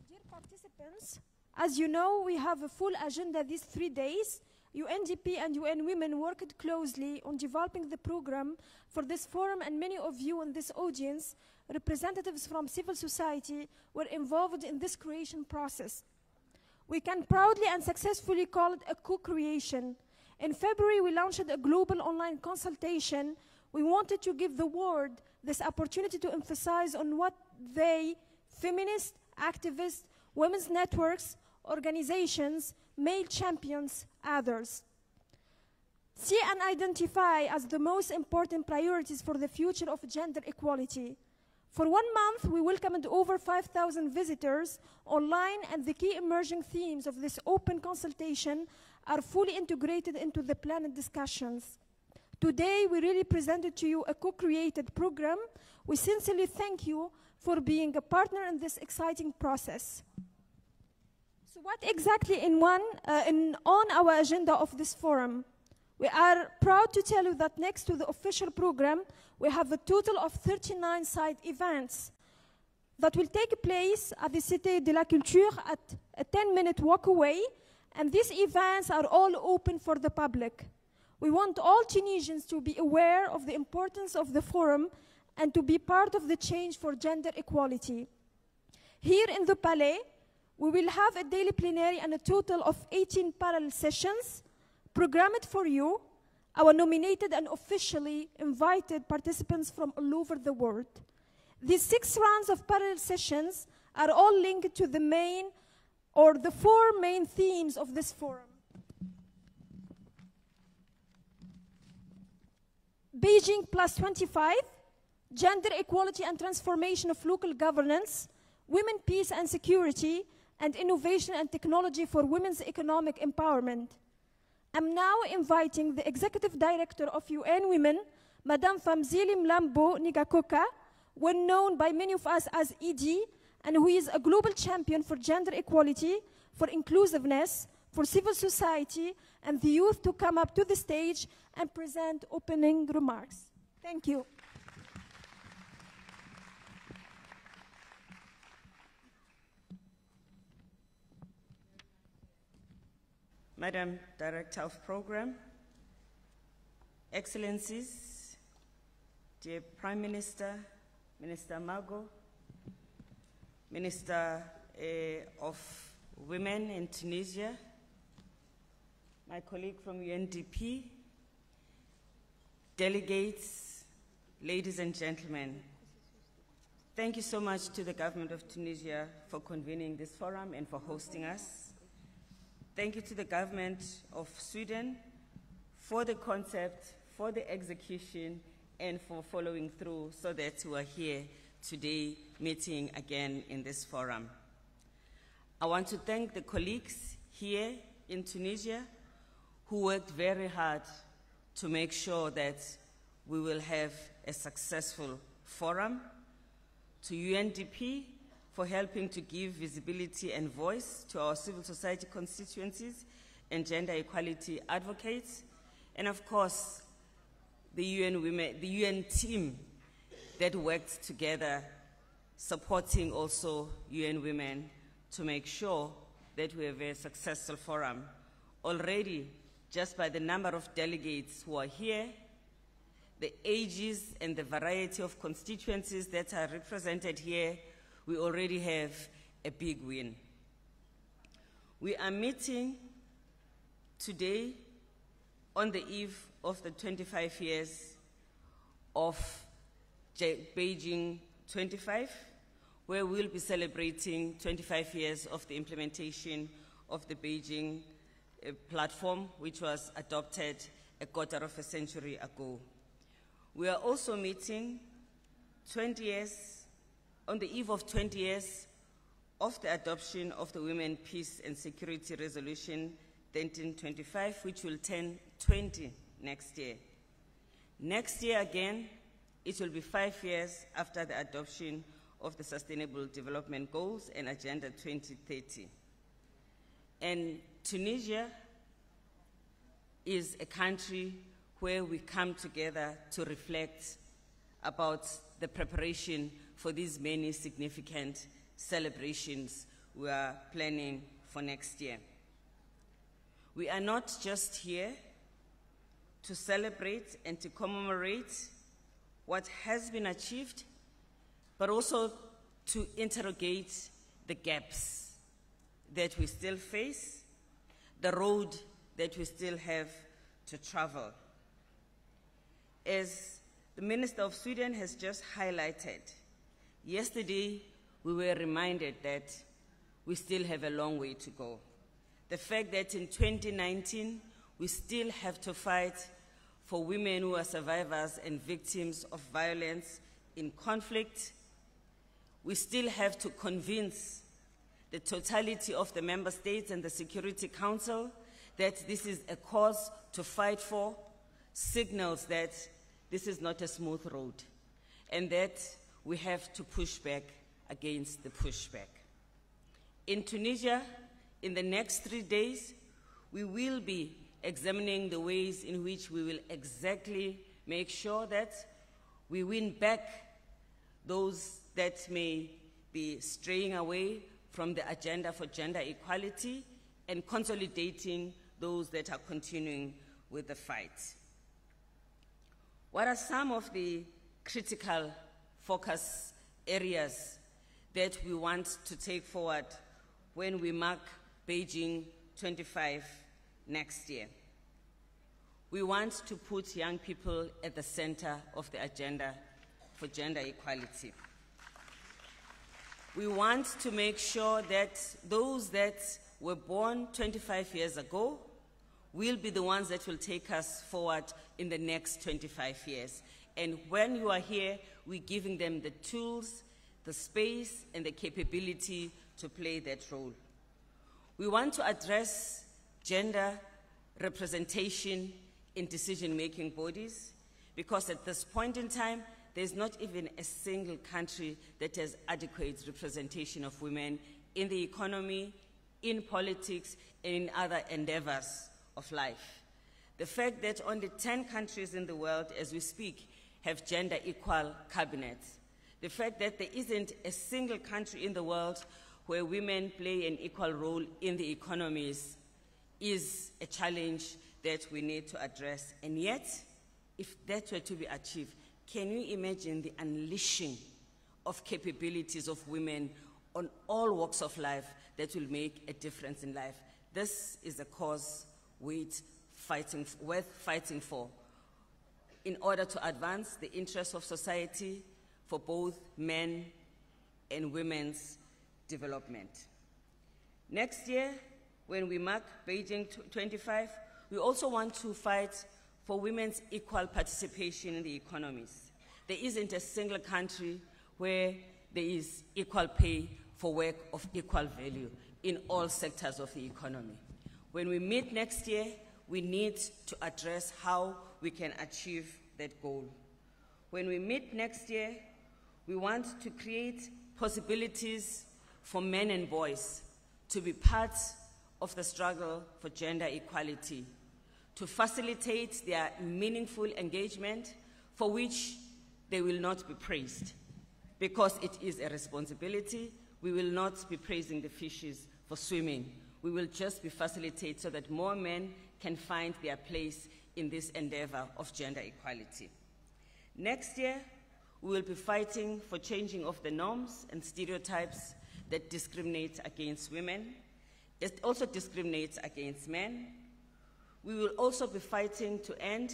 Dear participants, as you know, we have a full agenda these 3 days. UNDP and UN Women worked closely on developing the program for this forum, and many of you in this audience, representatives from civil society, were involved in this creation process. We can proudly and successfully call it a co-creation. In February, we launched a global online consultation. We wanted to give the world this opportunity to emphasize on what they, feminists, activists, women's networks, organizations, male champions, others, see and identify as the most important priorities for the future of gender equality. For 1 month, we welcomed over 5,000 visitors online, and the key emerging themes of this open consultation are fully integrated into the planned discussions. Today, we really presented to you a co-created program. We sincerely thank you for being a partner in this exciting process. So what exactly on our agenda of this forum? We are proud to tell you that next to the official program, we have a total of 39 side events that will take place at the Cité de la Culture at a 10-minute walk away, and these events are all open for the public. We want all Tunisians to be aware of the importance of the forum and to be part of the change for gender equality. Here in the Palais, we will have a daily plenary and a total of 18 parallel sessions programmed for you, our nominated and officially invited participants from all over the world. These 6 rounds of parallel sessions are all linked to the the 4 main themes of this forum. Beijing Plus 25, gender equality and transformation of local governance, women, peace and security, and innovation and technology for women's economic empowerment. I'm now inviting the Executive Director of UN Women, Madame Famzile Mlambo Nigakoka, well known by many of us as ED, and who is a global champion for gender equality, for inclusiveness, for civil society, and the youth, to come up to the stage and present opening remarks. Thank you. Madam Director of Program, Excellencies, dear Prime Minister, Minister Margot, Minister of Women in Tunisia, my colleague from UNDP, delegates, ladies and gentlemen, thank you so much to the government of Tunisia for convening this forum and for hosting us. Thank you to the government of Sweden for the concept, for the execution, and for following through so that we are here today meeting again in this forum. I want to thank the colleagues here in Tunisia who worked very hard to make sure that we will have a successful forum, to UNDP for helping to give visibility and voice to our civil society constituencies and gender equality advocates, and of course, the UN team that worked together, supporting also UN Women to make sure that we have a successful forum. Already, just by the number of delegates who are here, the ages and the variety of constituencies that are represented here, we already have a big win. We are meeting today on the eve of the 25 years of Beijing 25, where we'll be celebrating 25 years of the implementation of the Beijing platform, which was adopted a quarter of a century ago. We are also meeting 20 years, on the eve of 20 years of the adoption of the Women, Peace and Security Resolution 1325, which will turn 20 next year. Next year again, it will be 5 years after the adoption of the Sustainable Development Goals and Agenda 2030. And Tunisia is a country where we come together to reflect about the preparation for these many significant celebrations we are planning for next year. We are not just here to celebrate and to commemorate what has been achieved, but also to interrogate the gaps that we still face, the road that we still have to travel. As the Minister of Sweden has just highlighted, yesterday we were reminded that we still have a long way to go. The fact that in 2019 we still have to fight for women who are survivors and victims of violence in conflict. We still have to convince the totality of the member states and the Security Council that this is a cause to fight for, signals that this is not a smooth road, and that we have to push back against the pushback. In Tunisia, in the next 3 days, we will be examining the ways in which we will exactly make sure that we win back those that may be straying away from the agenda for gender equality and consolidating those that are continuing with the fight. What are some of the critical focus areas that we want to take forward when we mark Beijing 25 next year? We want to put young people at the center of the agenda for gender equality. We want to make sure that those that were born 25 years ago will be the ones that will take us forward in the next 25 years. And when you are here, we're giving them the tools, the space, and the capability to play that role. We want to address gender representation in decision-making bodies, because at this point in time, there's not even a single country that has adequate representation of women in the economy, in politics, and in other endeavors of life. The fact that only 10 countries in the world, as we speak, have gender-equal cabinets. The fact that there isn't a single country in the world where women play an equal role in the economies is a challenge that we need to address. And yet, if that were to be achieved, can you imagine the unleashing of capabilities of women on all walks of life that will make a difference in life? This is a cause worth fighting for in order to advance the interests of society for both men and women's development. Next year, when we mark Beijing 25, we also want to fight for women's equal participation in the economies. There isn't a single country where there is equal pay for work of equal value in all sectors of the economy. When we meet next year, we need to address how we can achieve that goal. When we meet next year, we want to create possibilities for men and boys to be part of the struggle for gender equality, to facilitate their meaningful engagement for which they will not be praised. Because it is a responsibility, we will not be praising the fishes for swimming. We will just be facilitating so that more men can find their place in this endeavor of gender equality. Next year, we will be fighting for changing of the norms and stereotypes that discriminate against women. It also discriminates against men. We will also be fighting to end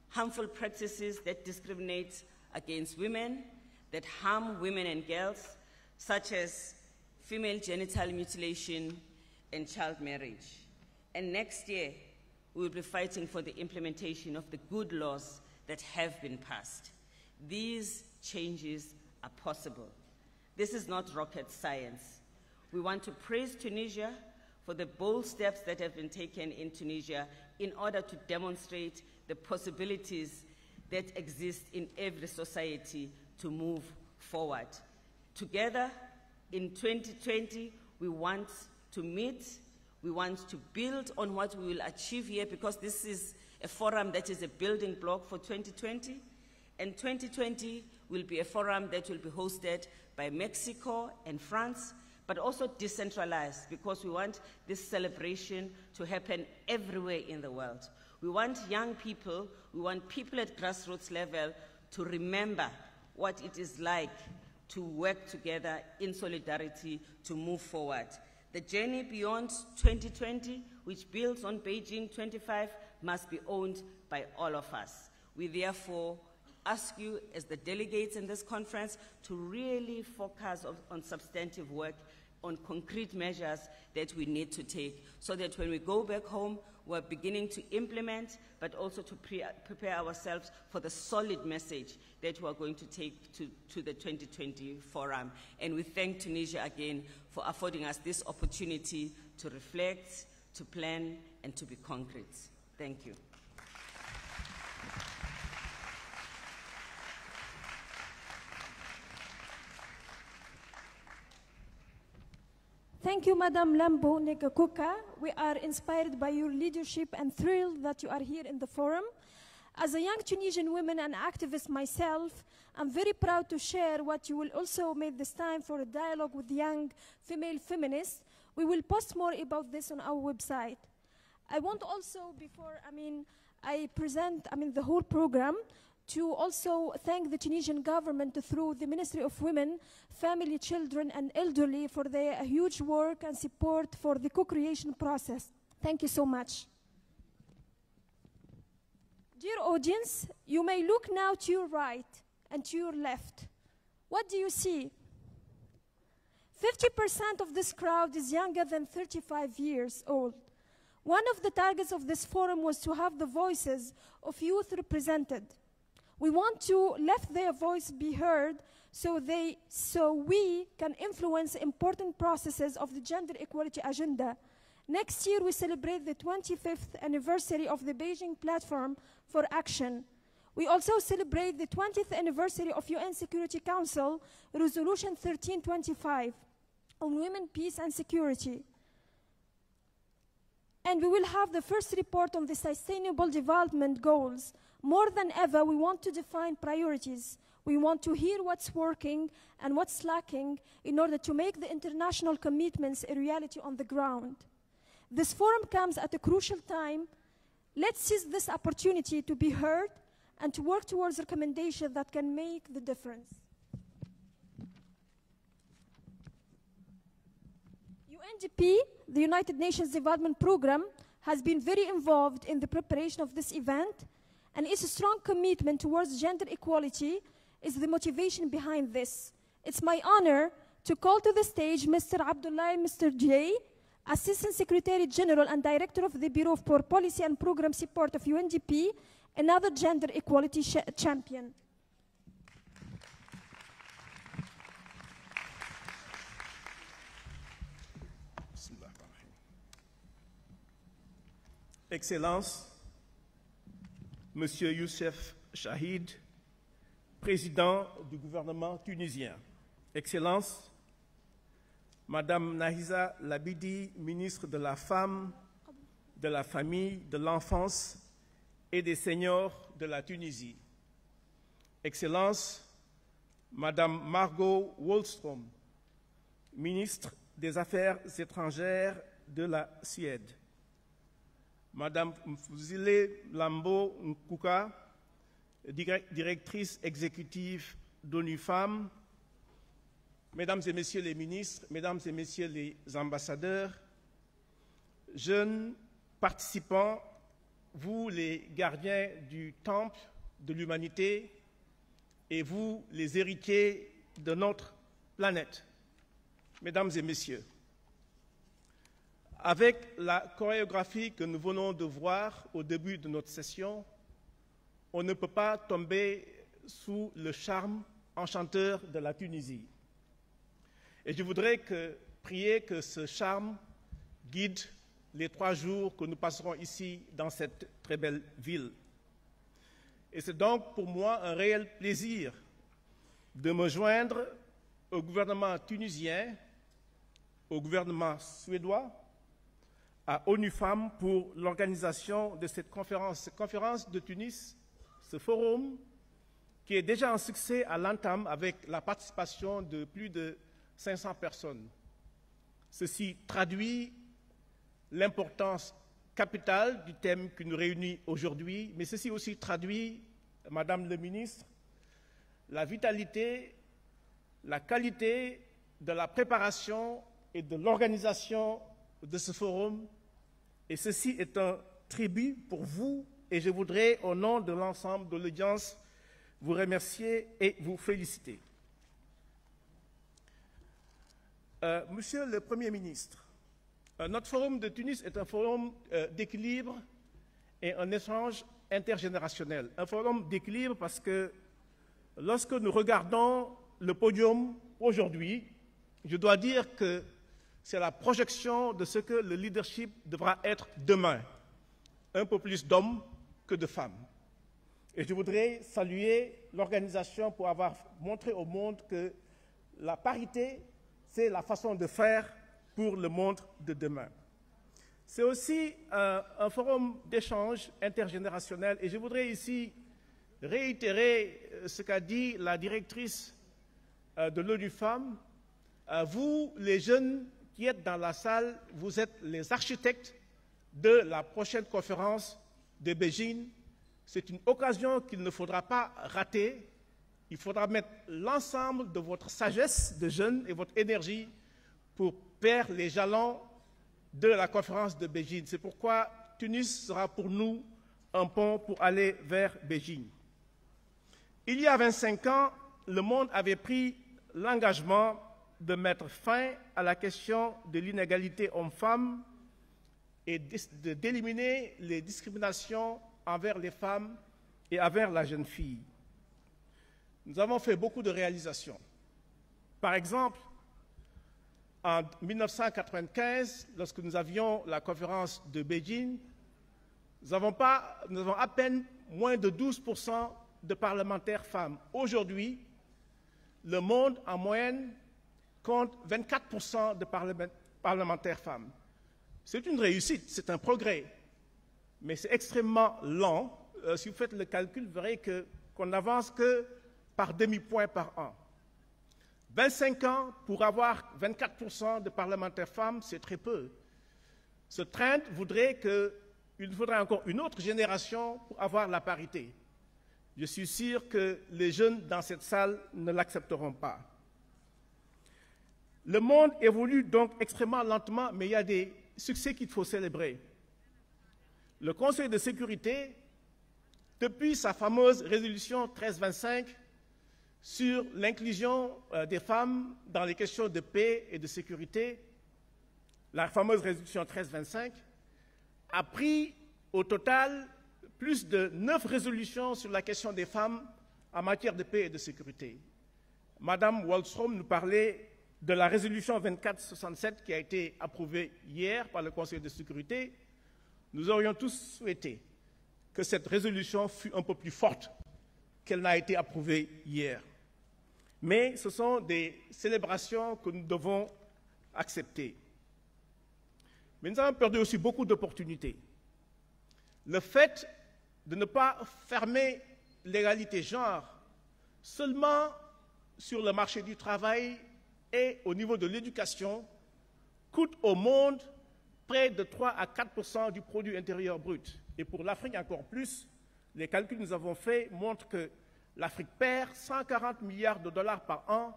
harmful practices that discriminate against women, that harm women and girls, such as female genital mutilation and child marriage. And next year, we will be fighting for the implementation of the good laws that have been passed. These changes are possible. This is not rocket science. We want to praise Tunisia for the bold steps that have been taken in Tunisia in order to demonstrate the possibilities that exist in every society to move forward. Together, in 2020, we want to meet, we want to build on what we will achieve here, because this is a forum that is a building block for 2020. And 2020 will be a forum that will be hosted by Mexico and France, but also decentralized, because we want this celebration to happen everywhere in the world. We want young people, we want people at grassroots level to remember what it is like to work together in solidarity to move forward. The journey beyond 2020, which builds on Beijing 25, must be owned by all of us. We therefore ask you, as the delegates in this conference, to really focus on substantive work, on concrete measures that we need to take, so that when we go back home, we're beginning to implement, but also to prepare ourselves for the solid message that we're going to take to the 2020 forum. And we thank Tunisia again for affording us this opportunity to reflect, to plan, and to be concrete. Thank you. Thank you, Madam Lambo Nekakuka. We are inspired by your leadership and thrilled that you are here in the forum. As a young Tunisian woman and activist myself, I'm very proud to share what you will also make this time for a dialogue with young female feminists. We will post more about this on our website. I want also, before I present the whole program, to also thank the Tunisian government through the Ministry of Women, Family, Children and Elderly for their huge work and support for the co-creation process. Thank you so much. Dear audience, you may look now to your right and to your left. What do you see? 50% of this crowd is younger than 35 years old. One of the targets of this forum was to have the voices of youth represented. We want to let their voice be heard so we can influence important processes of the gender equality agenda. Next year, we celebrate the 25th anniversary of the Beijing Platform for Action. We also celebrate the 20th anniversary of UN Security Council Resolution 1325 on women, peace and security. And we will have the first report on the Sustainable Development Goals. More than ever, we want to define priorities. We want to hear what's working and what's lacking in order to make the international commitments a reality on the ground. This forum comes at a crucial time. Let's seize this opportunity to be heard and to work towards recommendations that can make the difference. UNDP, the United Nations Development Programme, has been very involved in the preparation of this event, and its strong commitment towards gender equality is the motivation behind this. It's my honor to call to the stage Mr. Abdullah Mr. J, Assistant Secretary General and Director of the Bureau for Policy and Program Support of UNDP, another gender equality champion. Excellences, Monsieur Youssef Chahid, président du gouvernement tunisien. Excellences, Madame Nahisa Labidi, ministre de la Femme, de la Famille, de l'Enfance et des Seniors de la Tunisie. Excellences, Madame Margot Wallström, ministre des Affaires étrangères de la Suède. Madame Mfuzile Lambo Nkuka, directrice exécutive d'ONU Femmes, Mesdames et Messieurs les ministres, Mesdames et Messieurs les ambassadeurs, jeunes participants, vous les gardiens du temple de l'humanité et vous les héritiers de notre planète, Mesdames et Messieurs, avec la chorégraphie que nous venons de voir au début de notre session, on ne peut pas tomber sous le charme enchanteur de la Tunisie. Et je voudrais prier que ce charme guide les 3 jours que nous passerons ici dans cette très belle ville. Et c'est donc pour moi un réel plaisir de me joindre au gouvernement tunisien, au gouvernement suédois, à ONU Femmes pour l'organisation de cette conférence de Tunis, ce forum qui est déjà un succès à l'entame avec la participation de plus de 500 personnes. Ceci traduit l'importance capitale du thème qui nous réunit aujourd'hui, mais ceci aussi traduit, Madame le ministre, la vitalité, la qualité de la préparation et de l'organisation de ce forum, et ceci est un tribut pour vous, et je voudrais, au nom de l'ensemble de l'audience, vous remercier et vous féliciter. Monsieur le Premier ministre, notre forum de Tunis est un forum d'équilibre et un échange intergénérationnel. Un forum d'équilibre parce que lorsque nous regardons le podium aujourd'hui, je dois dire que c'est la projection de ce que le leadership devra être demain. Un peu plus d'hommes que de femmes. Et je voudrais saluer l'organisation pour avoir montré au monde que la parité, c'est la façon de faire pour le monde de demain. C'est aussi un forum d'échange intergénérationnel et je voudrais ici réitérer ce qu'a dit la directrice de l'ONU Femmes. Vous, les jeunes qui êtes dans la salle, vous êtes les architectes de la prochaine conférence de Beijing. C'est une occasion qu'il ne faudra pas rater. Il faudra mettre l'ensemble de votre sagesse de jeunes et votre énergie pour faire les jalons de la conférence de Beijing. C'est pourquoi Tunis sera pour nous un pont pour aller vers Beijing. Il y a 25 ans, le monde avait pris l'engagement de mettre fin à la question de l'inégalité homme-femme et d'éliminer les discriminations envers les femmes et envers la jeune fille. Nous avons fait beaucoup de réalisations. Par exemple, en 1995, lorsque nous avions la conférence de Beijing, nous avons à peine moins de 12% de parlementaires femmes. Aujourd'hui, le monde, en moyenne, compte 24% de parlementaires femmes. C'est une réussite, c'est un progrès, mais c'est extrêmement lent. Si vous faites le calcul, vous verrez qu'on n'avance que par demi-point par an. 25 ans pour avoir 24% de parlementaires femmes, c'est très peu. Ce trend voudrait qu'il faudrait encore une autre génération pour avoir la parité. Je suis sûr que les jeunes dans cette salle ne l'accepteront pas. Le monde évolue donc extrêmement lentement, mais il y a des succès qu'il faut célébrer. Le Conseil de sécurité, depuis sa fameuse résolution 1325 sur l'inclusion des femmes dans les questions de paix et de sécurité, la fameuse résolution 1325, a pris au total plus de 9 résolutions sur la question des femmes en matière de paix et de sécurité. Madame Wallström nous parlait de la résolution 2467 qui a été approuvée hier par le Conseil de sécurité. nous aurions tous souhaité que cette résolution fût un peu plus forte qu'elle n'a été approuvée hier. Mais ce sont des célébrations que nous devons accepter. Mais nous avons perdu aussi beaucoup d'opportunités. Le fait de ne pas fermer l'égalité genre seulement sur le marché du travail et au niveau de l'éducation coûte au monde près de 3 à 4% du produit intérieur brut. Et pour l'Afrique encore plus, les calculs que nous avons faits montrent que l'Afrique perd 140 milliards de dollars par an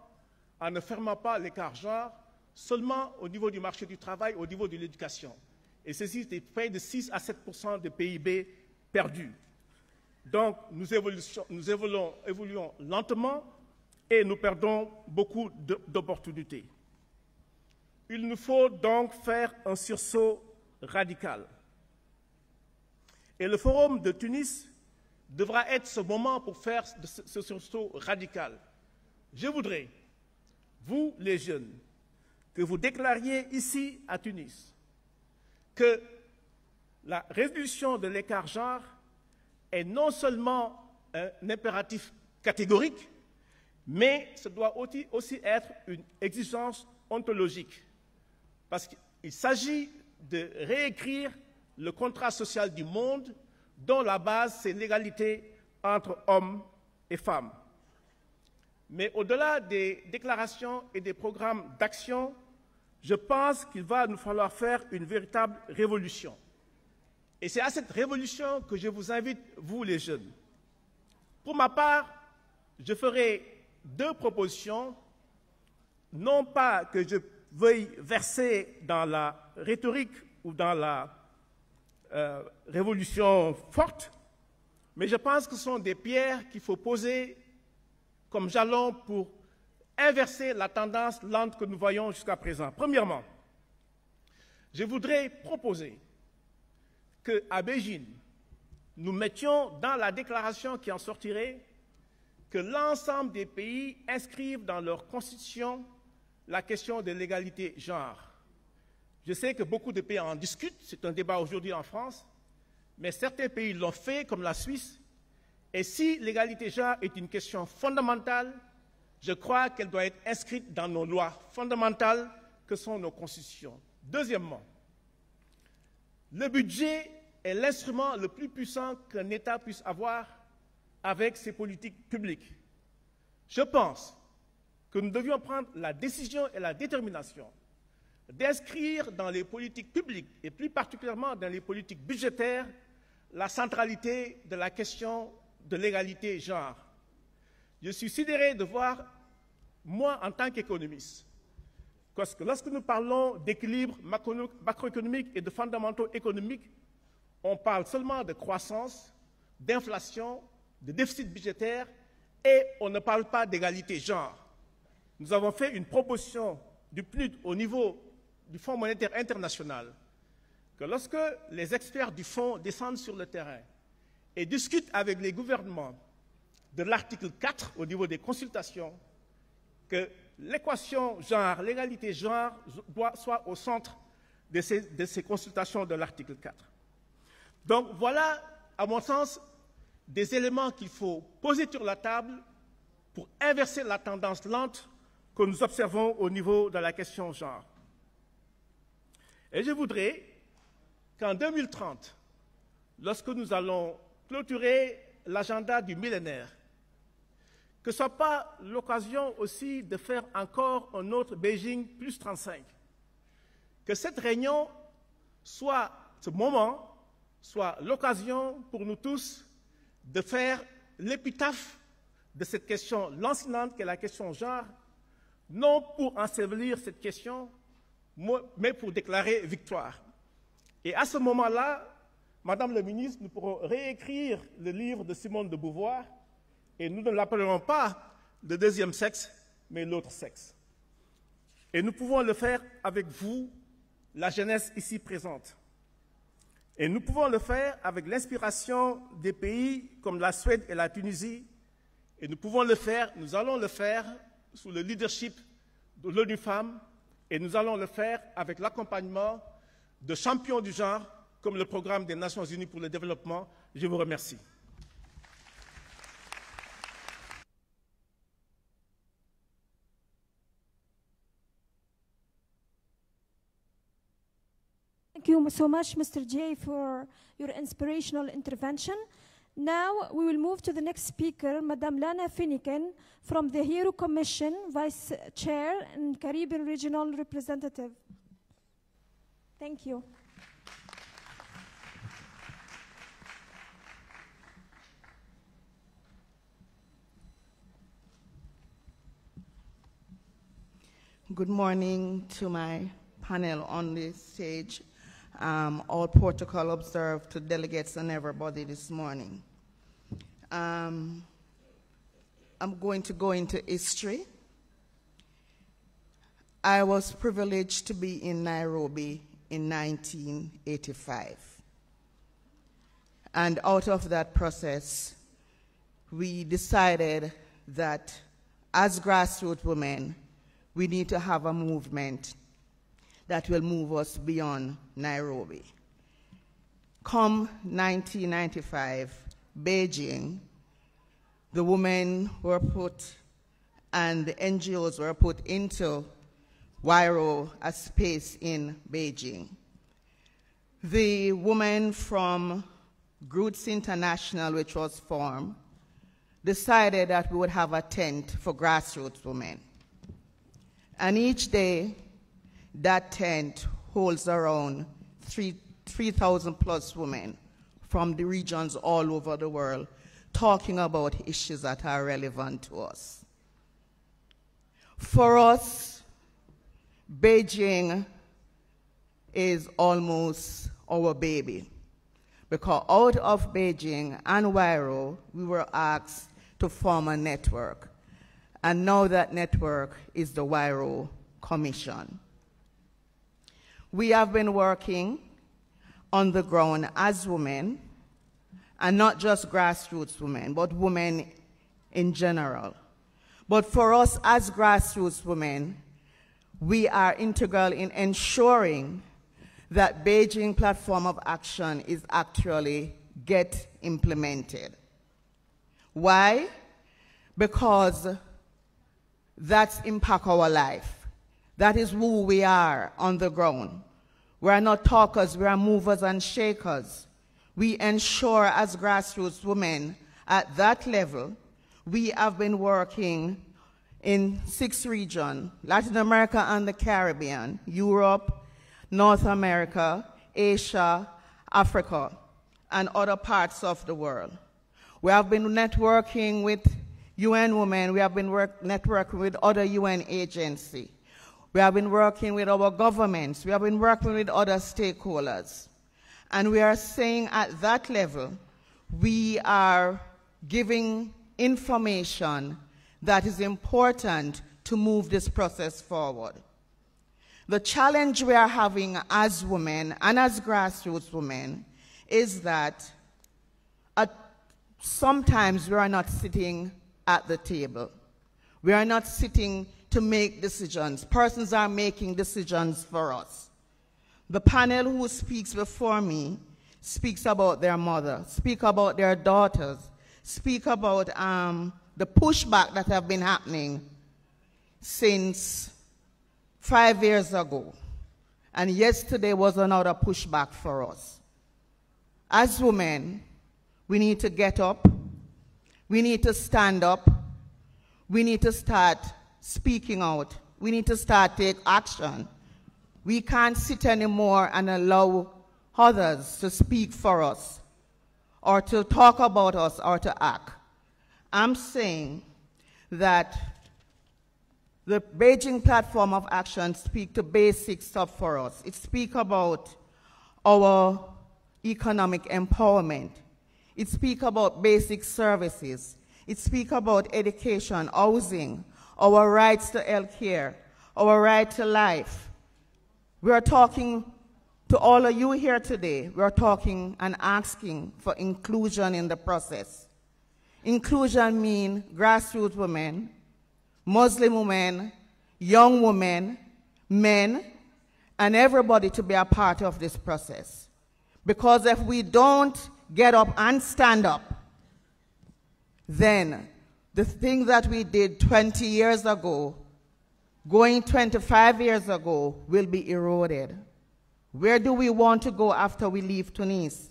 en ne fermant pas l'écart genre seulement au niveau du marché du travail, au niveau de l'éducation. Et ceci, c'est près de 6 à 7% de PIB perdus. Donc, nous évoluons lentement et nous perdons beaucoup d'opportunités. Il nous faut donc faire un sursaut radical. Et le Forum de Tunis devra être ce moment pour faire ce sursaut radical. Je voudrais, vous les jeunes, que vous déclariez ici à Tunis que la résolution de l'écart genre est non seulement un impératif catégorique, mais ce doit aussi être une exigence ontologique. Parce qu'il s'agit de réécrire le contrat social du monde dont la base, c'est l'égalité entre hommes et femmes. Mais au-delà des déclarations et des programmes d'action, je pense qu'il va nous falloir faire une véritable révolution. Et c'est à cette révolution que je vous invite, vous les jeunes. Pour ma part, je ferai 2 propositions, non pas que je veuille verser dans la rhétorique ou dans la révolution forte, mais je pense que ce sont des pierres qu'il faut poser comme jalons pour inverser la tendance lente que nous voyons jusqu'à présent. Premièrement, je voudrais proposer qu'à Beijing, nous mettions dans la déclaration qui en sortirait que l'ensemble des pays inscrivent dans leur constitution la question de l'égalité genre. Je sais que beaucoup de pays en discutent, c'est un débat aujourd'hui en France, mais certains pays l'ont fait, comme la Suisse, et si l'égalité genre est une question fondamentale, je crois qu'elle doit être inscrite dans nos lois fondamentales que sont nos constitutions. Deuxièmement, le budget est l'instrument le plus puissant qu'un État puisse avoir avec ses politiques publiques. Je pense que nous devions prendre la décision et la détermination d'inscrire dans les politiques publiques, et plus particulièrement dans les politiques budgétaires, la centralité de la question de l'égalité genre. Je suis sidéré de voir, moi en tant qu'économiste, parce que lorsque nous parlons d'équilibre macroéconomique et de fondamentaux économiques, on parle seulement de croissance, d'inflation, de déficit budgétaire, et on ne parle pas d'égalité genre. Nous avons fait une proposition du PNUD au niveau du Fonds monétaire international, que lorsque les experts du Fonds descendent sur le terrain et discutent avec les gouvernements de l'article 4 au niveau des consultations, que l'équation genre, l'égalité genre, soit au centre de ces consultations de l'article 4. Donc voilà, à mon sens, des éléments qu'il faut poser sur la table pour inverser la tendance lente que nous observons au niveau de la question genre. Et je voudrais qu'en 2030, lorsque nous allons clôturer l'agenda du millénaire, que ce ne soit pas l'occasion aussi de faire encore un autre Beijing plus 35. Que cette réunion soit, ce moment, soit l'occasion pour nous tous de faire l'épitaphe de cette question lancinante qu'est la question genre, non pour ensevelir cette question, mais pour déclarer victoire. Et à ce moment-là, Madame la ministre, nous pourrons réécrire le livre de Simone de Beauvoir, et nous ne l'appellerons pas le deuxième sexe, mais l'autre sexe. Et nous pouvons le faire avec vous, la jeunesse ici présente. Et nous pouvons le faire avec l'inspiration des pays comme la Suède et la Tunisie. Et nous pouvons le faire, nous allons le faire sous le leadership de l'ONU Femmes, et nous allons le faire avec l'accompagnement de champions du genre comme le programme des Nations Unies pour le développement. Je vous remercie. Thank you so much, Mr. J, for your inspirational intervention. Now we will move to the next speaker, Madame Lana Finnegan, from the HERO Commission, Vice Chair and Caribbean Regional Representative. Thank you. Good morning to my panel on this stage. All protocol observed to delegates and everybody this morning. I'm going to go into history. I was privileged to be in Nairobi in 1985. And out of that process, we decided that as grassroots women, we need to have a movement that will move us beyond Nairobi. Come 1995, Beijing, the women were put and the NGOs were put into WIRO, a space in Beijing. The women from Roots International, which was formed, decided that we would have a tent for grassroots women. And each day, that tent holds around 3,000 plus women from the regions all over the world talking about issues that are relevant to us. For us, Beijing is almost our baby, because out of Beijing and WIRO, we were asked to form a network. And now that network is the WIRO Commission. We have been working on the ground as women, and not just grassroots women, but women in general. But for us as grassroots women, we are integral in ensuring that Beijing Platform of Action is actually get implemented. Why? Because that's impact our life. That is who we are on the ground. We are not talkers, we are movers and shakers. We ensure as grassroots women at that level, we have been working in 6 regions, Latin America and the Caribbean, Europe, North America, Asia, Africa, and other parts of the world. We have been networking with UN Women, we have been networking with other UN agencies. We have been working with our governments, we have been working with other stakeholders. And we are saying at that level, we are giving information that is important to move this process forward. The challenge we are having as women and as grassroots women is that sometimes we are not sitting at the table. We are not sitting to make decisions. Persons are making decisions for us. The panel who speaks before me speaks about their mother, speak about their daughters, speak about the pushback that have been happening since 5 years ago. And yesterday was another pushback for us. As women, we need to get up, we need to stand up, we need to start speaking out, we need to start take action. We can't sit anymore and allow others to speak for us or to talk about us or to act. I'm saying that the Beijing Platform of Action speaks to basic stuff for us. It speaks about our economic empowerment. It speaks about basic services. It speaks about education, housing, our rights to health care, our right to life. We are talking to all of you here today. We are talking and asking for inclusion in the process. Inclusion means grassroots women, Muslim women, young women, men, and everybody to be a part of this process. Because if we don't get up and stand up, then the thing that we did 20 years ago, going 25 years ago, will be eroded. Where do we want to go after we leave Tunis?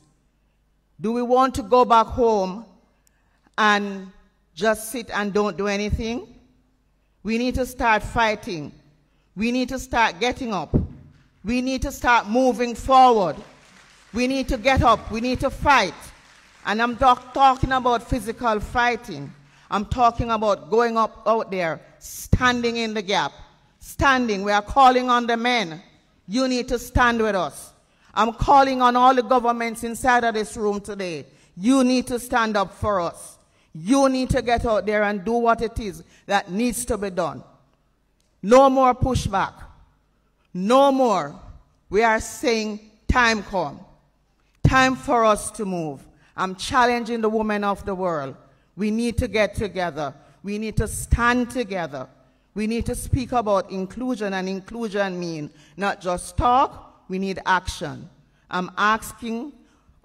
Do we want to go back home and just sit and don't do anything? We need to start fighting. We need to start getting up. We need to start moving forward. We need to get up. We need to fight. And I'm talking about physical fighting. I'm talking about going up out there, standing in the gap. Standing. We are calling on the men. You need to stand with us. I'm calling on all the governments inside of this room today. You need to stand up for us. You need to get out there and do what it is that needs to be done. No more pushback. No more. We are saying time come. Time for us to move. I'm challenging the women of the world. We need to get together. We need to stand together. We need to speak about inclusion, and inclusion means not just talk, we need action. I'm asking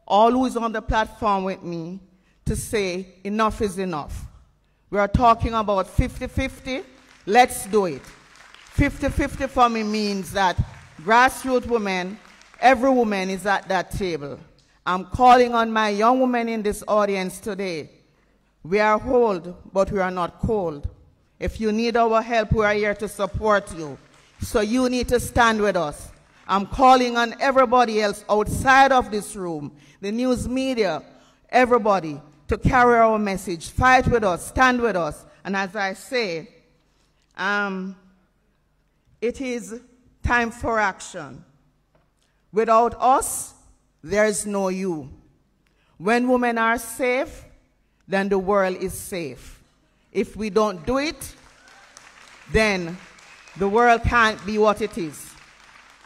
all who is on the platform with me to say enough is enough. We are talking about 50-50. Let's do it. 50-50 for me means that grassroots women, every woman is at that table. I'm calling on my young women in this audience today. We are old, but we are not cold. If you need our help, we are here to support you. So you need to stand with us. I'm calling on everybody else outside of this room, the news media, everybody, to carry our message. Fight with us, stand with us. And as I say, it is time for action. Without us, there is no you. When women are safe, then the world is safe. If we don't do it, then the world can't be what it is.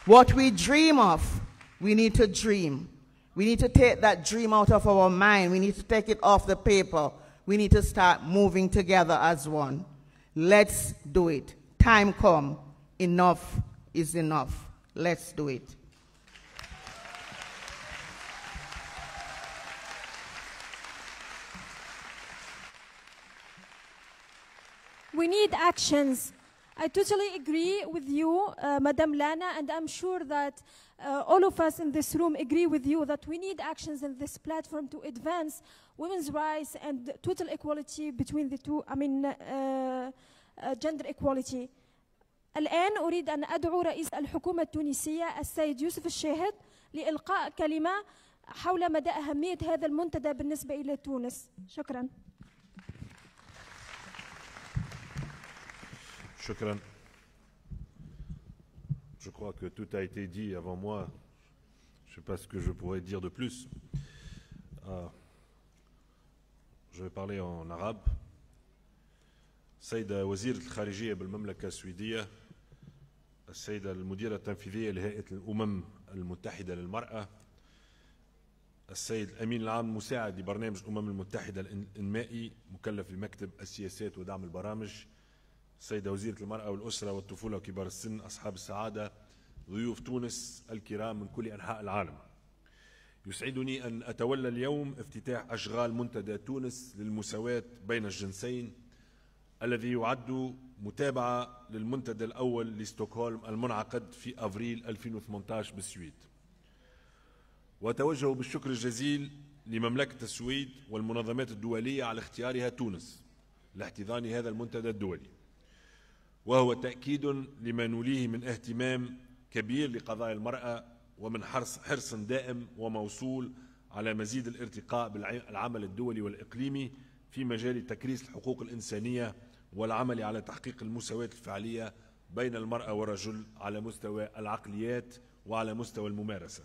What we dream of, we need to dream. We need to take that dream out of our mind. We need to take it off the paper. We need to start moving together as one. Let's do it. Time come. Enough is enough. Let's do it. We need actions. I totally agree with you, Madam Lana, and I'm sure that all of us in this room agree with you that we need actions in this platform to advance women's rights and total equality between the two, gender equality. الآن أريد أن أدعو رئيس الحكومة التونسية السيد يوسف الشاهد لإلقاء كلمة حول مدى أهمية هذا المنتدى بالنسبة إلى تونس. شكراً. Shukran. Je crois que tout a été dit avant moi. Je ne sais pas ce que je pourrais dire de plus. Je vais parler en arabe. السيدة وزيرة الخارجية بالمملكة السويدية، السيدة المديرة التنفيذية لهيئة الأمم المتحدة للمرأة، السيد الأمين العام مساعد لبرنامج الأمم المتحدة الإنمائي مكلف بمكتب السياسات ودعم البرامج، السيدة وزيرة المرأة والأسرة والطفولة وكبار السن، أصحاب السعادة، ضيوف تونس الكرام من كل أنحاء العالم. يسعدني أن أتولى اليوم افتتاح أشغال منتدى تونس للمساواة بين الجنسين الذي يعد متابعة للمنتدى الأول لستوكهولم المنعقد في أفريل 2018 بالسويد. وأتوجه بالشكر الجزيل لمملكة السويد والمنظمات الدولية على اختيارها تونس لاحتضان هذا المنتدى الدولي، وهو تأكيد لما نوليه من اهتمام كبير لقضايا المرأة ومن حرص دائم وموصول على مزيد الارتقاء بالعمل الدولي والإقليمي في مجال تكريس الحقوق الإنسانية والعمل على تحقيق المساواة الفعلية بين المرأة والرجل على مستوى العقليات وعلى مستوى الممارسة.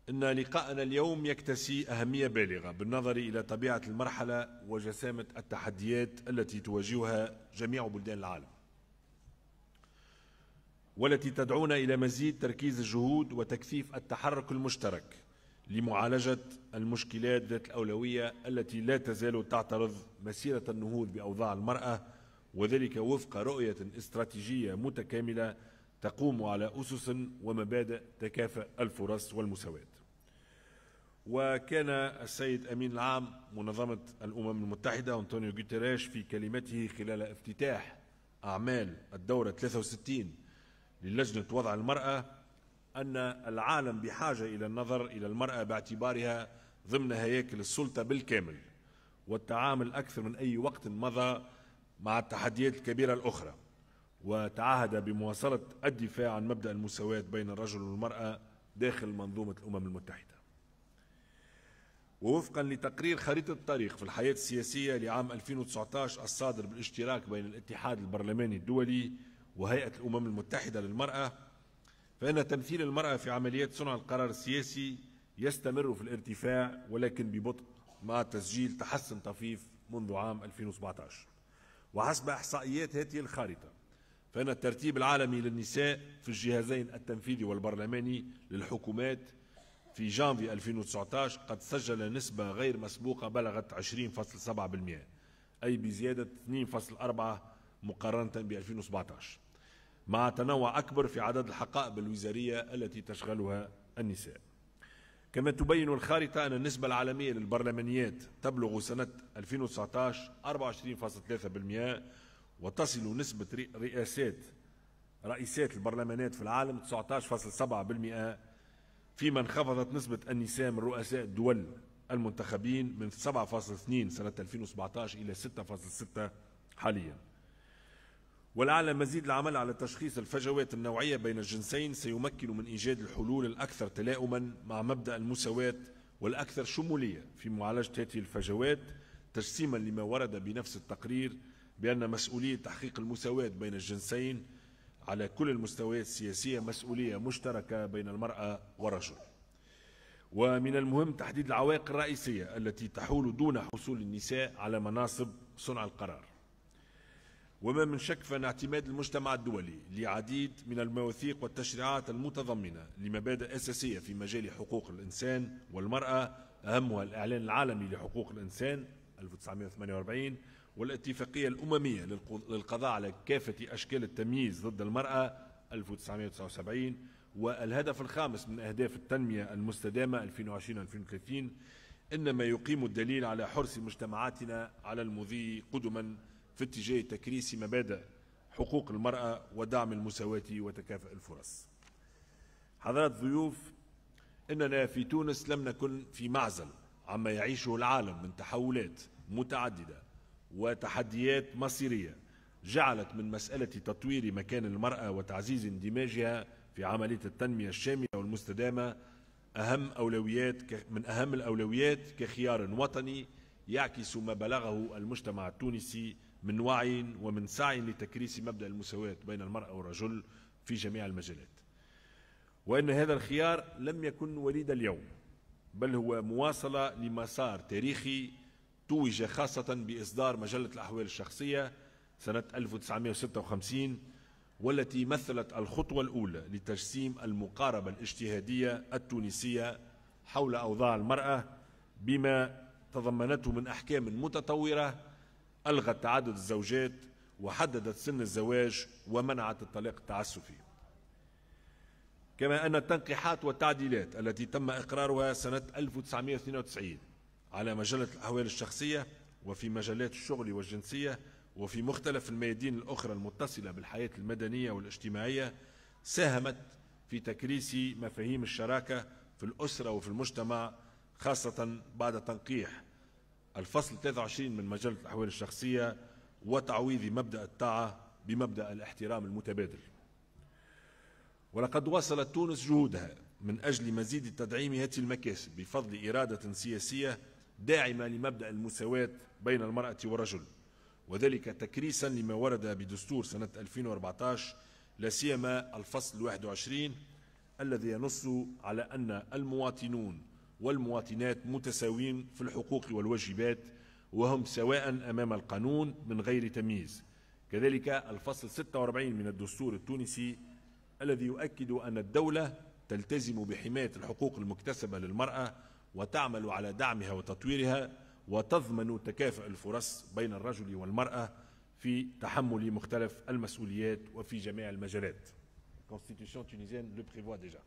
إن لقاءنا اليوم يكتسي أهمية بالغة بالنظر إلى طبيعة المرحلة وجسامة التحديات التي تواجهها جميع بلدان العالم، والتي تدعونا إلى مزيد تركيز الجهود وتكثيف التحرك المشترك لمعالجة المشكلات ذات الأولوية التي لا تزال تعترض مسيرة النهوض بأوضاع المرأة، وذلك وفق رؤية استراتيجية متكاملة تقوم على أسس ومبادئ تكافؤ الفرص والمساواة. وكان السيد أمين العام منظمة الأمم المتحدة أنطونيو غوتيريش في كلمته خلال افتتاح أعمال الدورة 63 للجنة وضع المرأة أن العالم بحاجة إلى النظر إلى المرأة باعتبارها ضمن هياكل السلطة بالكامل، والتعامل أكثر من أي وقت مضى مع التحديات الكبيرة الأخرى، وتعهد بمواصلة الدفاع عن مبدأ المساواة بين الرجل والمرأة داخل منظومة الأمم المتحدة. ووفقا لتقرير خريطة الطريق في الحياة السياسية لعام 2019 الصادر بالاشتراك بين الاتحاد البرلماني الدولي وهيئة الأمم المتحدة للمرأة، فإن تمثيل المرأة في عمليات صنع القرار السياسي يستمر في الارتفاع ولكن ببطء مع تسجيل تحسن طفيف منذ عام 2017. وحسب إحصائيات هذه الخارطة فإن الترتيب العالمي للنساء في الجهازين التنفيذي والبرلماني للحكومات في جانفي 2019 قد سجل نسبة غير مسبوقة بلغت 20.7%، أي بزيادة 2.4 مقارنة ب 2017، مع تنوع أكبر في عدد الحقائب الوزارية التي تشغلها النساء. كما تبين الخارطة أن النسبة العالمية للبرلمانيات تبلغ سنة 2019 24.3%، وتصل نسبة رئيسات البرلمانات في العالم 19.7%، فيما انخفضت نسبة النساء من رؤساء الدول المنتخبين من 7.2 سنة 2017 إلى 6.6 حاليا. ولعل مزيد العمل على تشخيص الفجوات النوعية بين الجنسين سيمكن من إيجاد الحلول الأكثر تلاؤما مع مبدأ المساواة والأكثر شمولية في معالجة هذه الفجوات، تجسيما لما ورد بنفس التقرير بأن مسؤولية تحقيق المساواة بين الجنسين على كل المستويات السياسية مسؤولية مشتركة بين المرأة والرجل. ومن المهم تحديد العوائق الرئيسية التي تحول دون حصول النساء على مناصب صنع القرار. وما من شك فإن اعتماد المجتمع الدولي لعديد من المواثيق والتشريعات المتضمنة لمبادئ أساسية في مجال حقوق الإنسان والمرأة، أهمها الإعلان العالمي لحقوق الإنسان 1948 والاتفاقية الأممية للقضاء على كافة أشكال التمييز ضد المرأة 1979، والهدف الخامس من أهداف التنمية المستدامة 2020-2030، إنما يقيم الدليل على حرص مجتمعاتنا على المضي قدما في اتجاه تكريس مبادئ حقوق المرأة ودعم المساواة وتكافؤ الفرص. حضرات الضيوف، إننا في تونس لم نكن في معزل عما يعيشه العالم من تحولات متعددة وتحديات مصيرية جعلت من مسألة تطوير مكان المرأة وتعزيز اندماجها في عملية التنمية الشاملة والمستدامة من أهم الأولويات كخيار وطني يعكس ما بلغه المجتمع التونسي من وعي ومن سعي لتكريس مبدأ المساواة بين المرأة والرجل في جميع المجالات. وأن هذا الخيار لم يكن وليد اليوم، بل هو مواصلة لمسار تاريخي توج خاصة بإصدار مجلة الأحوال الشخصية سنة 1956، والتي مثلت الخطوة الأولى لتجسيم المقاربة الاجتهادية التونسية حول أوضاع المرأة بما تضمنته من أحكام متطورة ألغت تعدد الزوجات وحددت سن الزواج ومنعت الطلاق التعسفي. كما أن التنقيحات والتعديلات التي تم إقرارها سنة 1992 على مجلة الأحوال الشخصية وفي مجالات الشغل والجنسية وفي مختلف الميادين الأخرى المتصلة بالحياة المدنية والاجتماعية ساهمت في تكريس مفاهيم الشراكة في الأسرة وفي المجتمع، خاصة بعد تنقيح الفصل 23 من مجلة الأحوال الشخصية وتعويض مبدأ الطاعة بمبدأ الاحترام المتبادل. ولقد واصلت تونس جهودها من أجل مزيد تدعيم هذه المكاسب بفضل إرادة سياسية داعمة لمبدأ المساواة بين المرأة والرجل، وذلك تكريسا لما ورد بدستور سنة 2014 لا سيما الفصل 21 الذي ينص على أن المواطنون والمواطنات متساوين في الحقوق والواجبات وهم سواء أمام القانون من غير تمييز. كذلك الفصل 46 من الدستور التونسي الذي يؤكد أن الدولة تلتزم بحماية الحقوق المكتسبة للمرأة وتعمل على دعمها وتطويرها وتضمن تكافؤ الفرص بين الرجل والمرأة في تحمل مختلف المسؤوليات وفي جميع المجالات. constitution tunisienne le prévoit déjà.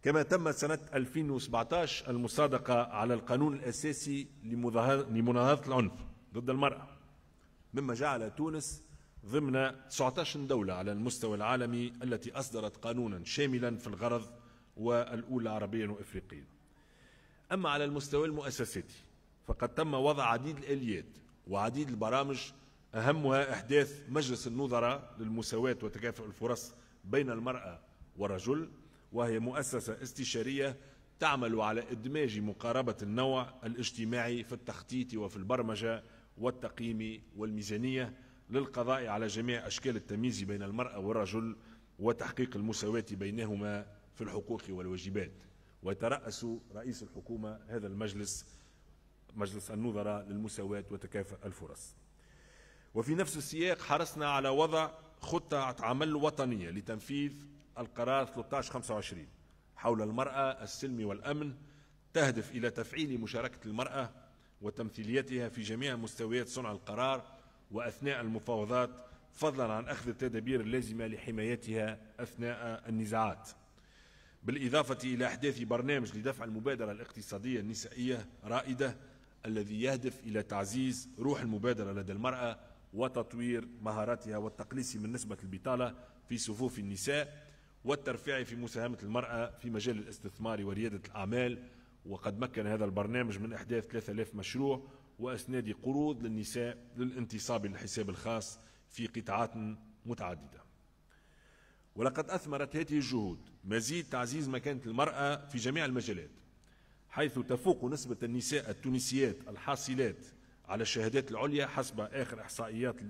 كما تم سنة 2017 المصادقة على القانون الأساسي لمناهضة العنف ضد المرأة، مما جعل تونس ضمن 19 دولة على المستوى العالمي التي أصدرت قانونا شاملا في الغرض والأولى عربيا وإفريقيا. أما على المستوى المؤسساتي فقد تم وضع عديد الآليات وعديد البرامج، أهمها إحداث مجلس النظراء للمساواة وتكافؤ الفرص بين المرأة والرجل، وهي مؤسسة استشارية تعمل على إدماج مقاربة النوع الاجتماعي في التخطيط وفي البرمجة والتقييم والميزانية للقضاء على جميع أشكال التمييز بين المرأة والرجل وتحقيق المساواة بينهما في الحقوق والواجبات. ويترأس رئيس الحكومة هذا المجلس، مجلس النظراء للمساواة وتكافؤ الفرص. وفي نفس السياق حرصنا على وضع خطة عمل وطنية لتنفيذ القرار 1325 حول المرأة السلم والأمن، تهدف إلى تفعيل مشاركة المرأة وتمثيليتها في جميع مستويات صنع القرار وأثناء المفاوضات، فضلا عن أخذ التدابير اللازمة لحمايتها أثناء النزاعات، بالإضافة إلى إحداث برنامج لدفع المبادرة الاقتصادية النسائية رائدة الذي يهدف إلى تعزيز روح المبادرة لدى المرأة وتطوير مهاراتها والتقليص من نسبة البطالة في صفوف النساء والترفيع في مساهمة المرأة في مجال الاستثمار وريادة الأعمال. وقد مكن هذا البرنامج من إحداث 3000 مشروع وأسناد قروض للنساء للانتصاب للحساب الخاص في قطاعات متعددة. ولقد أثمرت هذه الجهود مزيد تعزيز مكانة المرأة في جميع المجالات، حيث تفوق نسبة النساء التونسيات الحاصلات على الشهادات العليا حسب آخر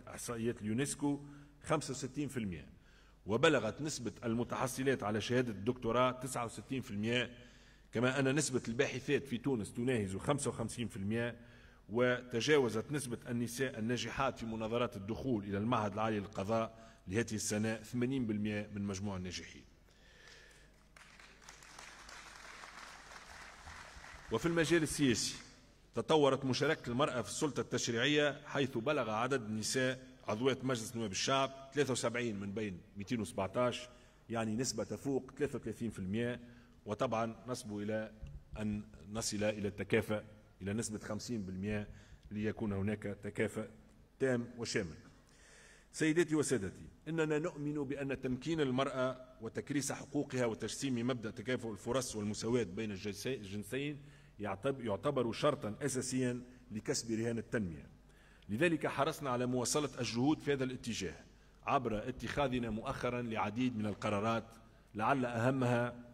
إحصائيات اليونسكو 65%، وبلغت نسبة المتحصلات على شهادة الدكتوراه 69%، كما أن نسبة الباحثات في تونس تناهز 55%، وتجاوزت نسبة النساء الناجحات في مناظرات الدخول إلى المعهد العالي للقضاء لهذه السنة 80% من مجموع الناجحين. وفي المجال السياسي تطورت مشاركة المرأة في السلطة التشريعية، حيث بلغ عدد النساء عضوات مجلس نواب الشعب 73 من بين 217، يعني نسبة تفوق 33%، وطبعا نصب إلى أن نصل إلى التكافؤ إلى نسبة 50% ليكون هناك تكافؤ تام وشامل. سيداتي وسادتي، إننا نؤمن بأن تمكين المرأة وتكريس حقوقها وتجسيم مبدأ تكافؤ الفرص والمساواة بين الجنسين يعتبر شرطا أساسيا لكسب رهان التنمية. لذلك حرصنا على مواصلة الجهود في هذا الاتجاه عبر اتخاذنا مؤخرا لعديد من القرارات، لعل أهمها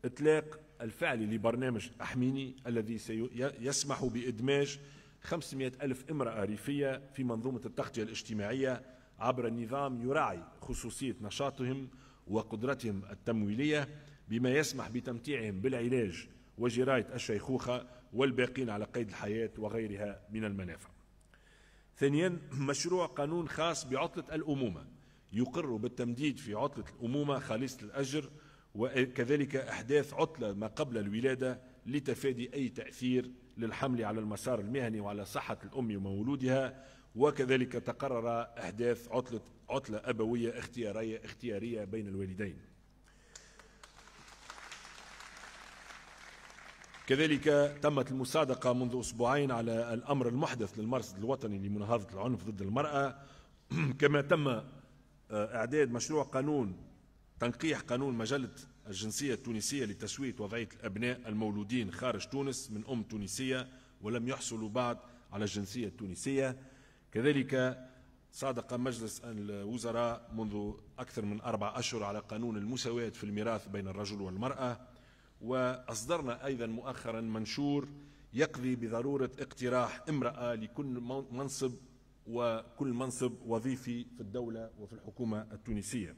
إطلاق الفعل لبرنامج أحميني الذي سيسمح بإدماج 500,000 امرأة ريفية في منظومة التغطية الاجتماعية عبر نظام يراعي خصوصية نشاطهم وقدرتهم التمويلية، بما يسمح بتمتيعهم بالعلاج وجراية الشيخوخة والباقين على قيد الحياة وغيرها من المنافع. ثانيا، مشروع قانون خاص بعطلة الأمومة يقر بالتمديد في عطلة الأمومة خالصة الأجر، وكذلك إحداث عطلة ما قبل الولادة لتفادي أي تأثير للحمل على المسار المهني وعلى صحة الأم ومولودها، وكذلك تقرر إحداث عطلة أبوية اختيارية بين الوالدين. كذلك تمت المصادقة منذ أسبوعين على الأمر المحدث للمرصد الوطني لمناهضة العنف ضد المرأة، كما تم إعداد مشروع قانون تنقيح قانون مجلة الجنسية التونسية لتسوية وضعية الأبناء المولودين خارج تونس من أم تونسية ولم يحصلوا بعد على الجنسية التونسية. كذلك صادق مجلس الوزراء منذ أكثر من 4 أشهر على قانون المساواة في الميراث بين الرجل والمرأة، وأصدرنا أيضا مؤخرا منشور يقضي بضرورة اقتراح امرأة لكل منصب وكل منصب وظيفي في الدولة وفي الحكومة التونسية.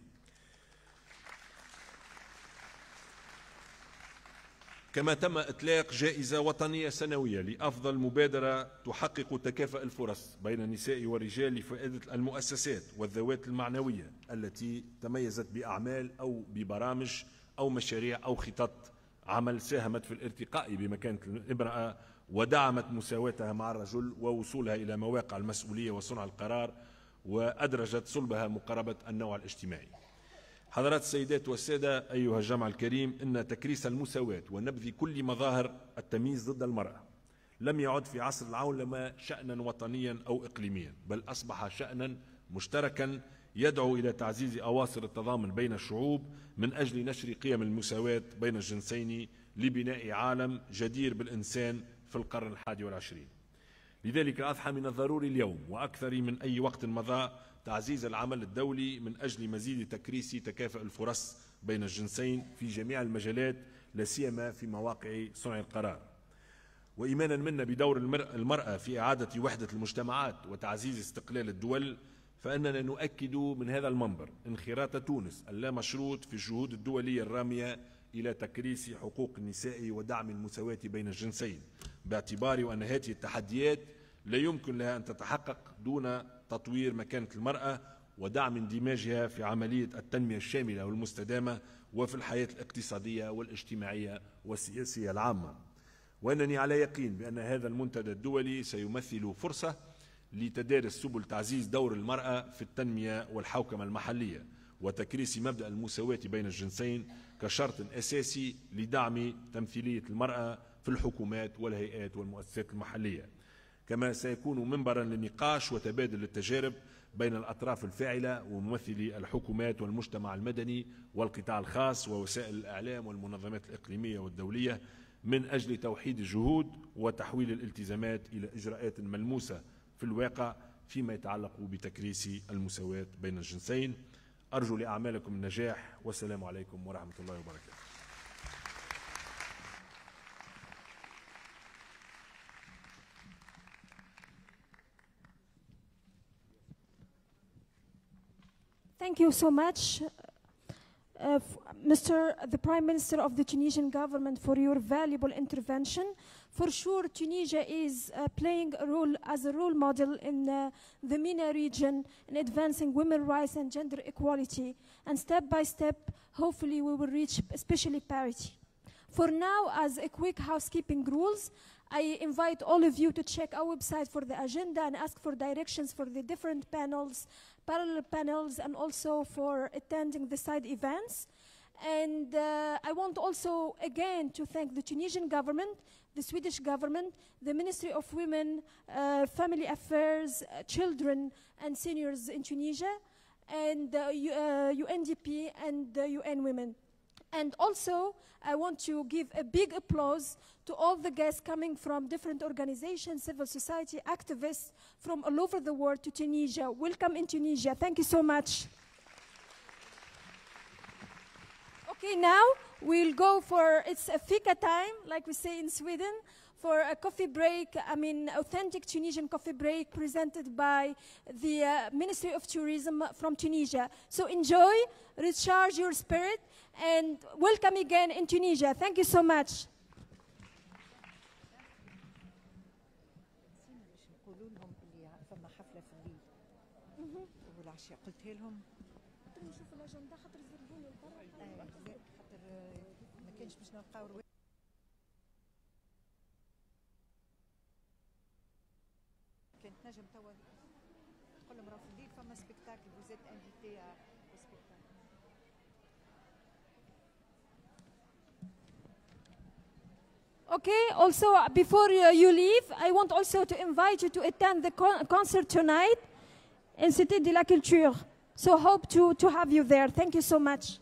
كما تم إطلاق جائزة وطنية سنوية لأفضل مبادرة تحقق تكافؤ الفرص بين النساء والرجال لفائدة المؤسسات والذوات المعنوية التي تميزت بأعمال أو ببرامج أو مشاريع أو خطط عمل ساهمت في الارتقاء بمكانة الامرأة ودعمت مساواتها مع الرجل ووصولها إلى مواقع المسؤولية وصنع القرار، وأدرجت صلبها مقاربة النوع الاجتماعي. حضرات السيدات والسادة أيها الجمع الكريم، إن تكريس المساواة ونبذ كل مظاهر التمييز ضد المرأة لم يعد في عصر العولمة شأنا وطنيا أو إقليميا، بل أصبح شأنا مشتركا يدعو إلى تعزيز أواصر التضامن بين الشعوب من أجل نشر قيم المساواة بين الجنسين لبناء عالم جدير بالإنسان في القرن 21. لذلك أضحى من الضروري اليوم وأكثر من أي وقت مضى تعزيز العمل الدولي من أجل مزيد تكريس تكافؤ الفرص بين الجنسين في جميع المجالات، لا سيما في مواقع صنع القرار. وإيمانا منا بدور المرأة في إعادة وحدة المجتمعات وتعزيز استقلال الدول، فإننا نؤكد من هذا المنبر انخراط تونس اللامشروط في الجهود الدولية الرامية إلى تكريس حقوق النساء ودعم المساواة بين الجنسين، باعتبار أن هذه التحديات لا يمكن لها أن تتحقق دون تطوير مكانة المرأة ودعم اندماجها في عملية التنمية الشاملة والمستدامة وفي الحياة الاقتصادية والاجتماعية والسياسية العامة. وأنني على يقين بأن هذا المنتدى الدولي سيمثل فرصة لتدارس سبل تعزيز دور المرأة في التنمية والحوكمة المحلية وتكريس مبدأ المساواة بين الجنسين كشرط أساسي لدعم تمثيلية المرأة في الحكومات والهيئات والمؤسسات المحلية، كما سيكون منبرا للنقاش وتبادل التجارب بين الأطراف الفاعلة وممثلي الحكومات والمجتمع المدني والقطاع الخاص ووسائل الإعلام والمنظمات الإقليمية والدولية من أجل توحيد الجهود وتحويل الالتزامات إلى إجراءات ملموسة في الواقع فيما يتعلق بتكريس المساواة بين الجنسين. أرجو لأعمالكم النجاح، والسلام عليكم ورحمة الله وبركاته. Thank you so much, Mr. the Prime Minister of the Tunisian government, for your valuable intervention. For sure, Tunisia is playing a role as a role model in the MENA region in advancing women's rights and gender equality. And step by step, hopefully we will reach especially parity. For now, as a quick housekeeping rules, I invite all of you to check our website for the agenda and ask for directions for the different panels, parallel panels, and also for attending the side events. And I want also again to thank the Tunisian government, the Swedish government, the Ministry of Women, Family Affairs, Children and Seniors in Tunisia, and UNDP and UN Women. And also, I want to give a big applause to all the guests coming from different organizations, civil society, activists from all over the world to Tunisia. Welcome in Tunisia. Thank you so much. Okay, now we'll go for, it's a fika time, like we say in Sweden, for a coffee break, authentic Tunisian coffee break presented by the Ministry of Tourism from Tunisia. So enjoy, recharge your spirit, and welcome again in Tunisia. Thank you so much. كنت نجم توا تقول لهم راهو في الليل فما سبيكتاكل vous êtes invité au spectacle. Okay, also before you leave, I want also to invite you to attend the concert tonight in Cité de la Culture. So hope to have you there. Thank you so much.